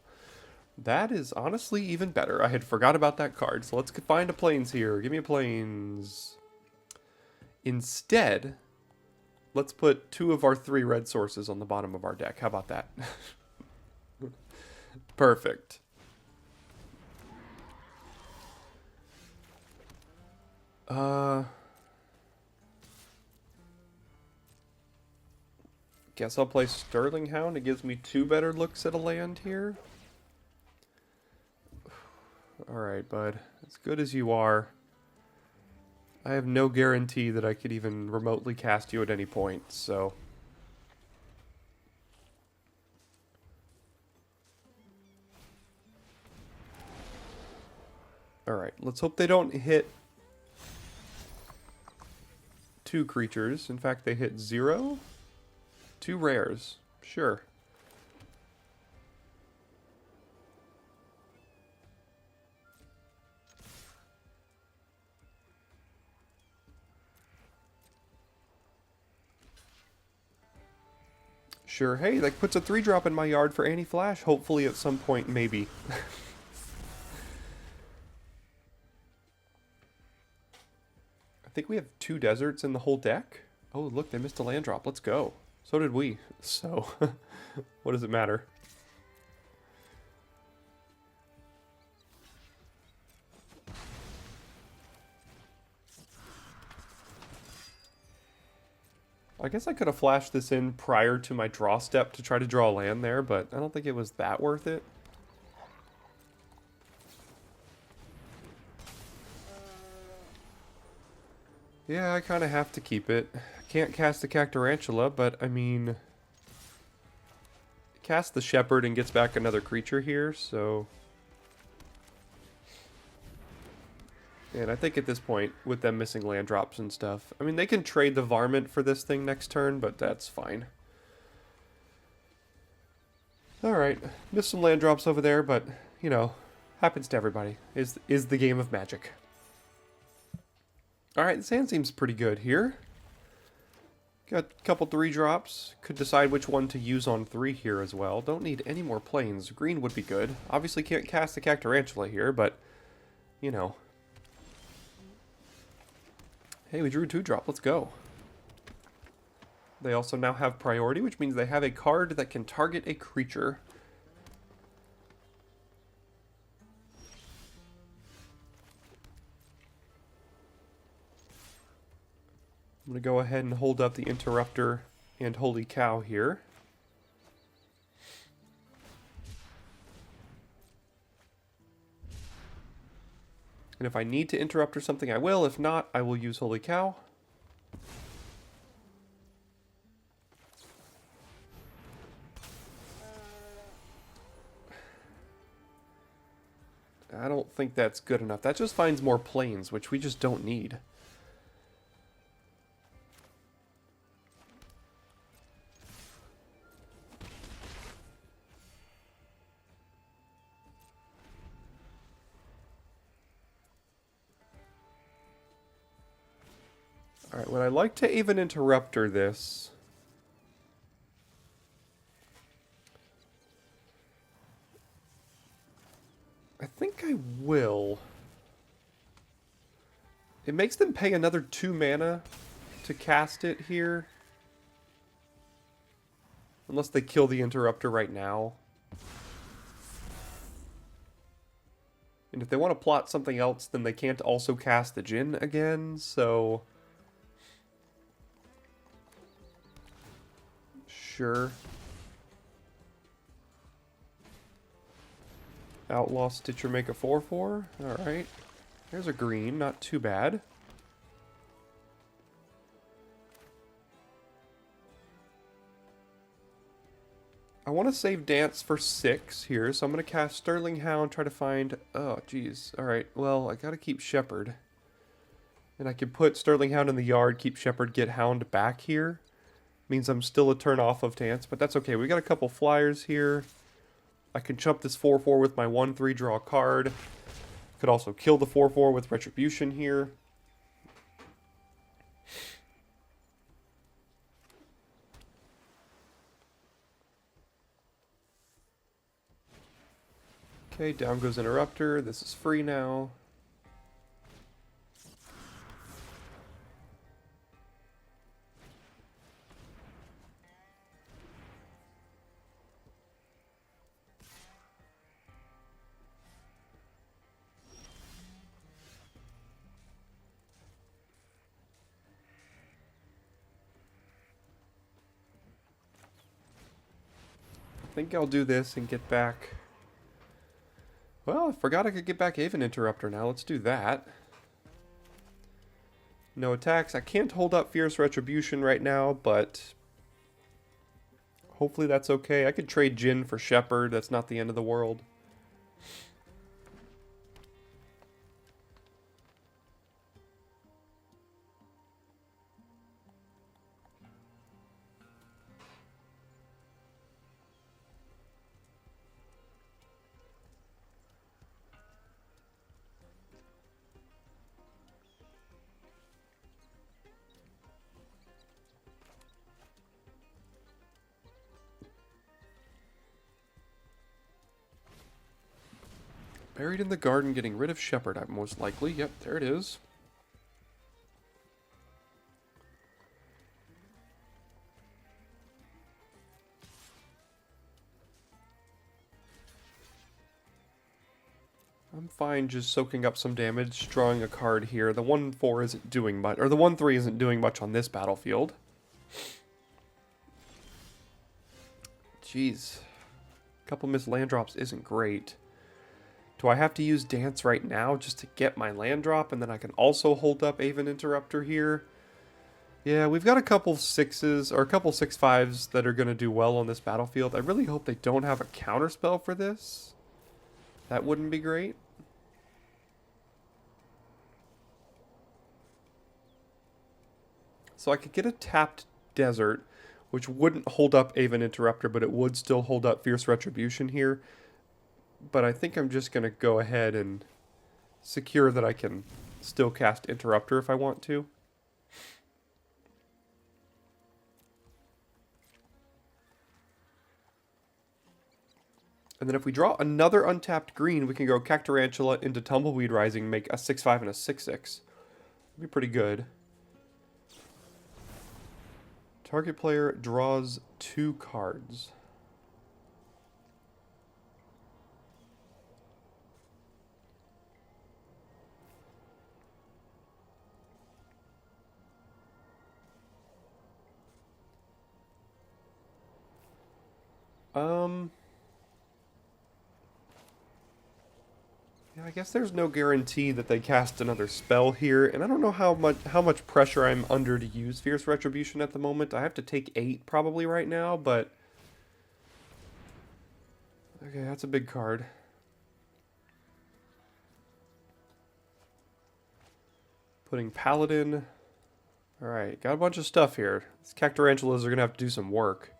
That is honestly even better. I had forgot about that card. So let's find a plains here. Give me a plains. Instead, let's put 2 of our 3 red sources on the bottom of our deck. How about that? Perfect. Guess I'll play Sterling Hound. It gives me 2 better looks at a land here. Alright, bud. As good as you are, I have no guarantee that I could even remotely cast you at any point, so... Alright, let's hope they don't hit 2 creatures. In fact, they hit 0? 2 rares. Sure. Sure. Hey, that puts a 3-drop in my yard for anti-flash. Hopefully at some point, maybe. I think we have 2 deserts in the whole deck. Oh, look, they missed a land drop. Let's go. So did we. So, what does it matter? I guess I could have flashed this in prior to my draw step to try to draw land there, but I don't think it was that worth it. Yeah, I kind of have to keep it. Can't cast the Cactarantula, but I mean... Cast the Shepherd and gets back another creature here, so... And I think at this point, with them missing land drops and stuff, I mean, they can trade the Varmint for this thing next turn, but that's fine. Alright, missed some land drops over there, but, you know, happens to everybody. Is the game of Magic. Alright, the sand seems pretty good here. Got a couple 3-drops. Could decide which one to use on 3 here as well. Don't need any more plains. Green would be good. Obviously can't cast the Cactarantula here, but, you know... Hey, we drew a 2-drop. Let's go. They also now have priority, which means they have a card that can target a creature. I'm going to go ahead and hold up the Interrupter and Holy Cow here. And if I need to interrupt or something, I will. If not, I will use Holy Cow. I don't think that's good enough. That just finds more plains, which we just don't need. Alright, would I like to even Interrupter this? I think I will. It makes them pay another 2 mana to cast it here. Unless they kill the Interrupter right now. And if they want to plot something else, then they can't also cast the Djinn again, so... Sure. Outlaw Stitcher make a 4/4. Alright. There's a green, not too bad. I want to save Dance for 6 here, so I'm going to cast Sterling Hound, try to find... Oh, geez. Alright, well, I gotta keep Shepherd. And I can put Sterling Hound in the yard, keep Shepherd, get Hound back here. Means I'm still a turn off of Dance, but that's okay. We got a couple flyers here. I can chump this 4/4 with my 1/3, draw a card. Could also kill the 4/4 with Retribution here. Okay, down goes Interrupter. This is free now. I think I'll do this and get back... Well, I forgot I could get back Haven Interrupter now. Let's do that. No attacks. I can't hold up Fierce Retribution right now, but hopefully that's okay. I could trade Jin for Shepherd. That's not the end of the world. Buried in the Garden, getting rid of Shepherd, I'm most likely. Yep, there it is. I'm fine just soaking up some damage, drawing a card here. The 1/4 isn't doing much, or the 1/3 isn't doing much on this battlefield. Jeez. A couple missed land drops isn't great. Do I have to use Dance right now just to get my land drop, and then I can also hold up Haven Interrupter here? Yeah, we've got a couple 6s, or a couple 6/5s that are going to do well on this battlefield. I really hope they don't have a counterspell for this. That wouldn't be great. So I could get a tapped Desert, which wouldn't hold up Haven Interrupter, but it would still hold up Fierce Retribution here. But I think I'm just going to go ahead and secure that I can still cast Interrupter if I want to. And then if we draw another untapped green, we can go Cactarantula into Tumbleweed Rising, make a 6/5 and a 6/6. That'd be pretty good. Target player draws 2 cards. Yeah, I guess there's no guarantee that they cast another spell here, and I don't know how much pressure I'm under to use Fierce Retribution at the moment. I have to take 8 probably right now, but okay, that's a big card. Putting Paladin. Alright, got a bunch of stuff here. These Cactarantulas are going to have to do some work.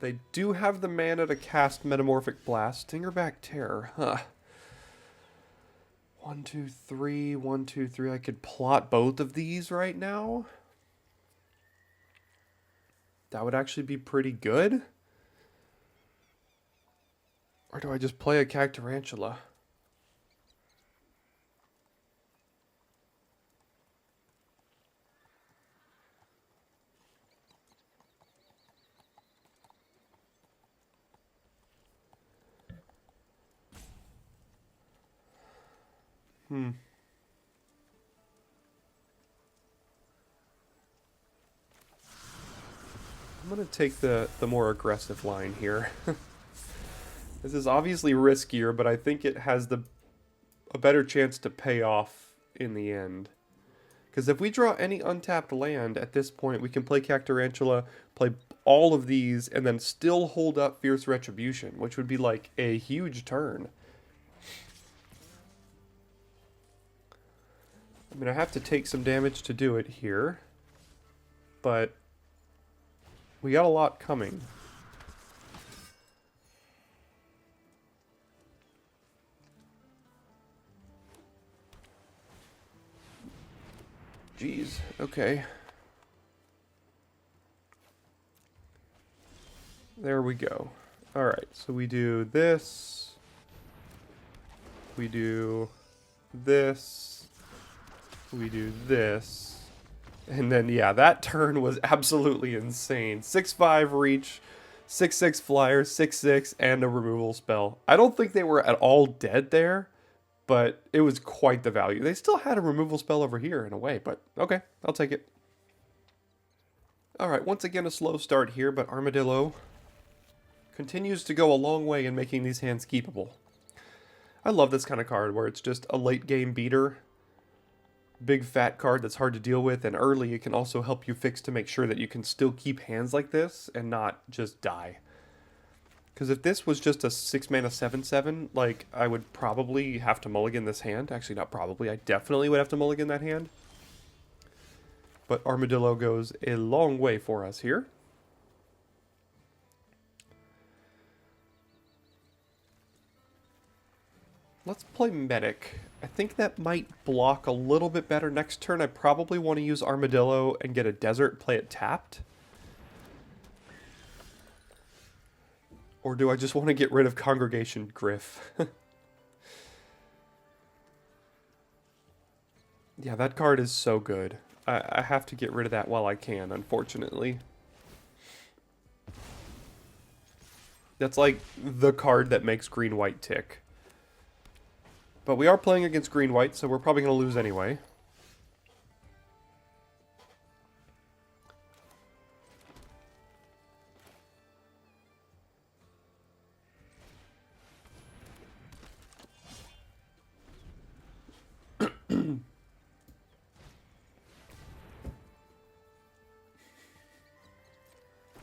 They do have the mana to cast Metamorphic Blast. Stingerback Terror, huh. 1, 2, 3, 1, 2, 3. I could plot both of these right now. That would actually be pretty good. Or do I just play a Cactarantula? I'm going to take the more aggressive line here. This is obviously riskier, but I think it has a better chance to pay off in the end. Because if we draw any untapped land at this point, we can play Cactarantula, play all of these, and then still hold up Fierce Retribution, which would be like a huge turn. I mean, I have to take some damage to do it here, but we got a lot coming. Jeez, okay. There we go. Alright, so we do this. We do this. We do this. And then, yeah, that turn was absolutely insane. 6/5 reach, 6/6 flyer, 6/6, and a removal spell. I don't think they were at all dead there, but it was quite the value. They still had a removal spell over here in a way, but okay, I'll take it. Alright, once again a slow start here, but Armadillo continues to go a long way in making these hands keepable. I love this kind of card where it's just a late game beater. Big fat card that's hard to deal with, and early it can also help you fix to make sure that you can still keep hands like this and not just die. Because if this was just a 6 mana 7/7, like, I would probably have to mulligan this hand. Actually, not probably, I definitely would have to mulligan that hand. But Armadillo goes a long way for us here. Let's play Medic. I think that might block a little bit better. Next turn, I probably want to use Armadillo and get a Desert, play it tapped. Or do I just want to get rid of Congregation Griff? Yeah, that card is so good. I have to get rid of that while I can, unfortunately. That's like the card that makes green-white tick. But we are playing against green-white, so we're probably going to lose anyway.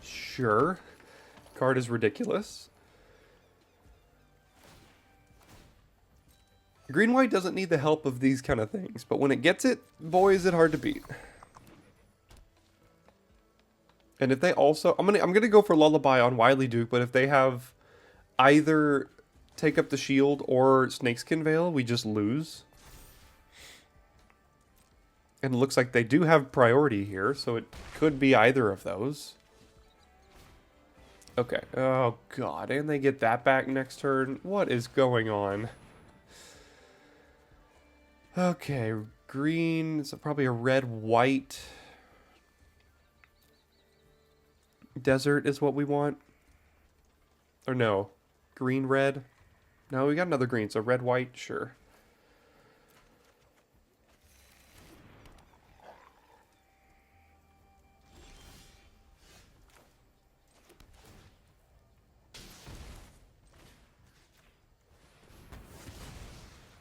Sure. Card is ridiculous. Green-white doesn't need the help of these kind of things, but when it gets it, boy, is it hard to beat. And if they also, I'm gonna go for Lullaby on Wily Duke, but if they have either Take Up the Shield or Snakeskin Veil, we just lose. And it looks like they do have priority here, so it could be either of those. Okay. Oh, God. And they get that back next turn. What is going on? Okay. Green. So probably a red-white. Desert is what we want. Or no. Green-red. No, we got another green. So red-white. Sure.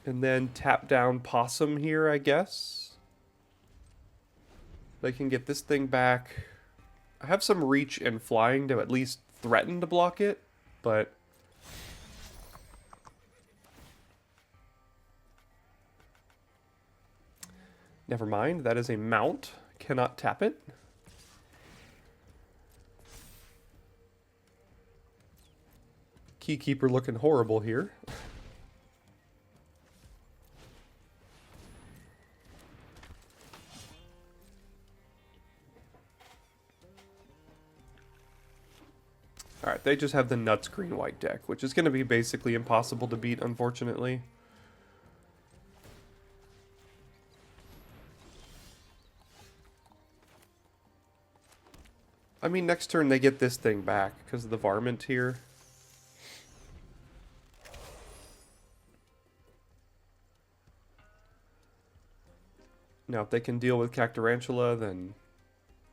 And then tap down Possum here, I guess. They can get this thing back. I have some reach and flying to at least threaten to block it, but... Never mind, that is a mount. Cannot tap it. Keykeeper looking horrible here. Alright, they just have the nuts green-white deck, which is going to be basically impossible to beat, unfortunately. I mean, next turn they get this thing back because of the Varmint here. Now, if they can deal with Cactarantula, then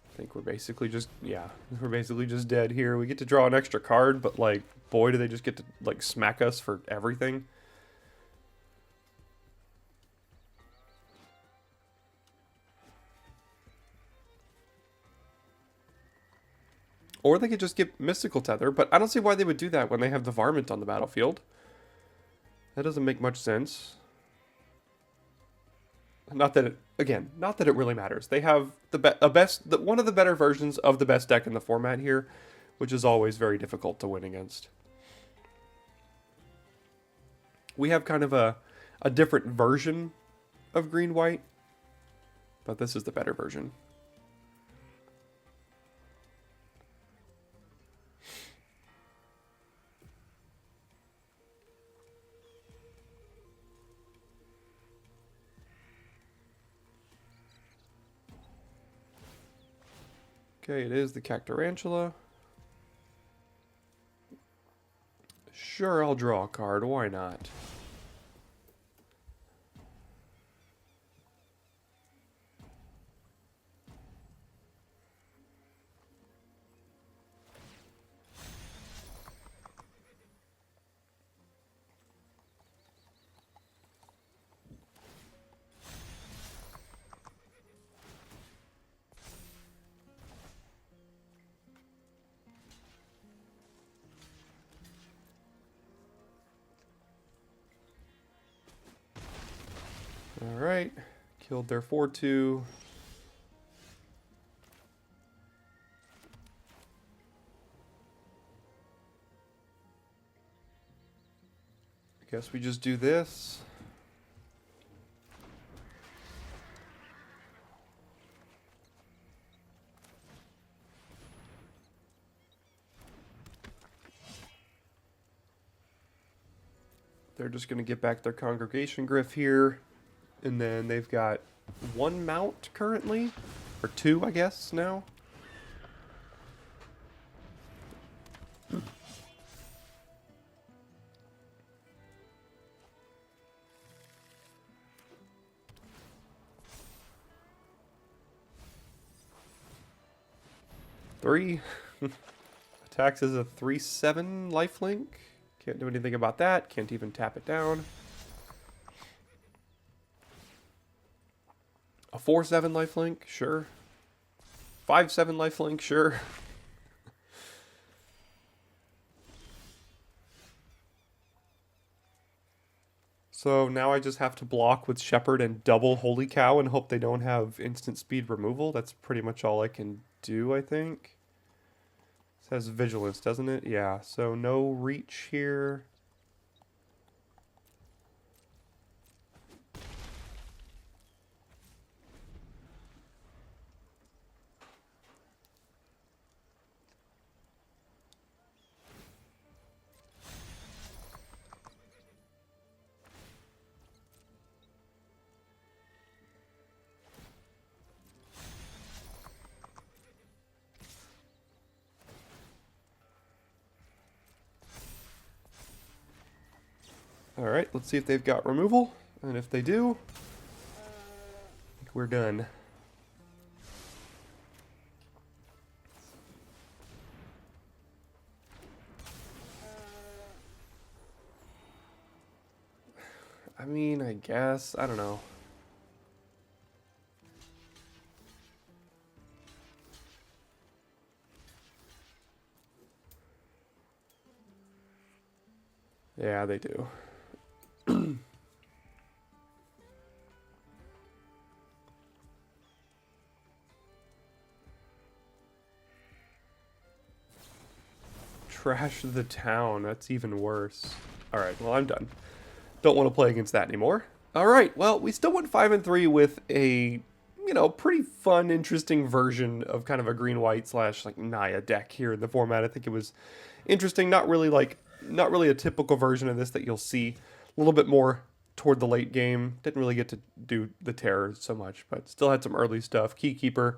I think we're basically just, yeah, we're basically just dead here. We get to draw an extra card, but, like, boy, do they just get to, like, smack us for everything. Or they could just get Mystical Tether, but I don't see why they would do that when they have the Varmint on the battlefield. That doesn't make much sense. Not that it, again, not that it really matters. They have one of the better versions of the best deck in the format here, which is always very difficult to win against. We have kind of a different version of green-white, but this is the better version. Okay, it is the Cactarantula. Sure, I'll draw a card. Why not? Alright, killed their 4-2. I guess we just do this. They're just going to get back their Congregation Gryph here. And then they've got one mount currently, or two, I guess, now. Three. Attacks as a 3/7 lifelink. Can't do anything about that. Can't even tap it down. A 4/7 lifelink, sure. 5/7 lifelink, sure. So now I just have to block with Shepherd and double Holy Cow and hope they don't have instant speed removal. That's pretty much all I can do, I think. It says Vigilance, doesn't it? Yeah, so no reach here. Alright, let's see if they've got removal. And if they do, we're done. I mean, I guess. I don't know. Yeah, they do. Trash the town. That's even worse. Alright, well, I'm done. Don't want to play against that anymore. Alright, well, we still went 5-3 with a, you know, pretty fun, interesting version of kind of a green-white slash, like, Naya deck here in the format. I think it was interesting. Not really a typical version of this that you'll see. A little bit more toward the late game. Didn't really get to do the terror so much, but still had some early stuff. Keykeeper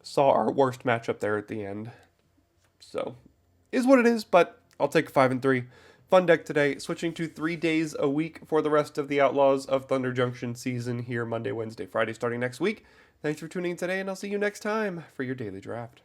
saw our worst matchup there at the end. So, is what it is, but I'll take 5-3. Fun deck today, switching to 3 days a week for the rest of the Outlaws of Thunder Junction season here Monday, Wednesday, Friday starting next week. Thanks for tuning in today, and I'll see you next time for your daily draft.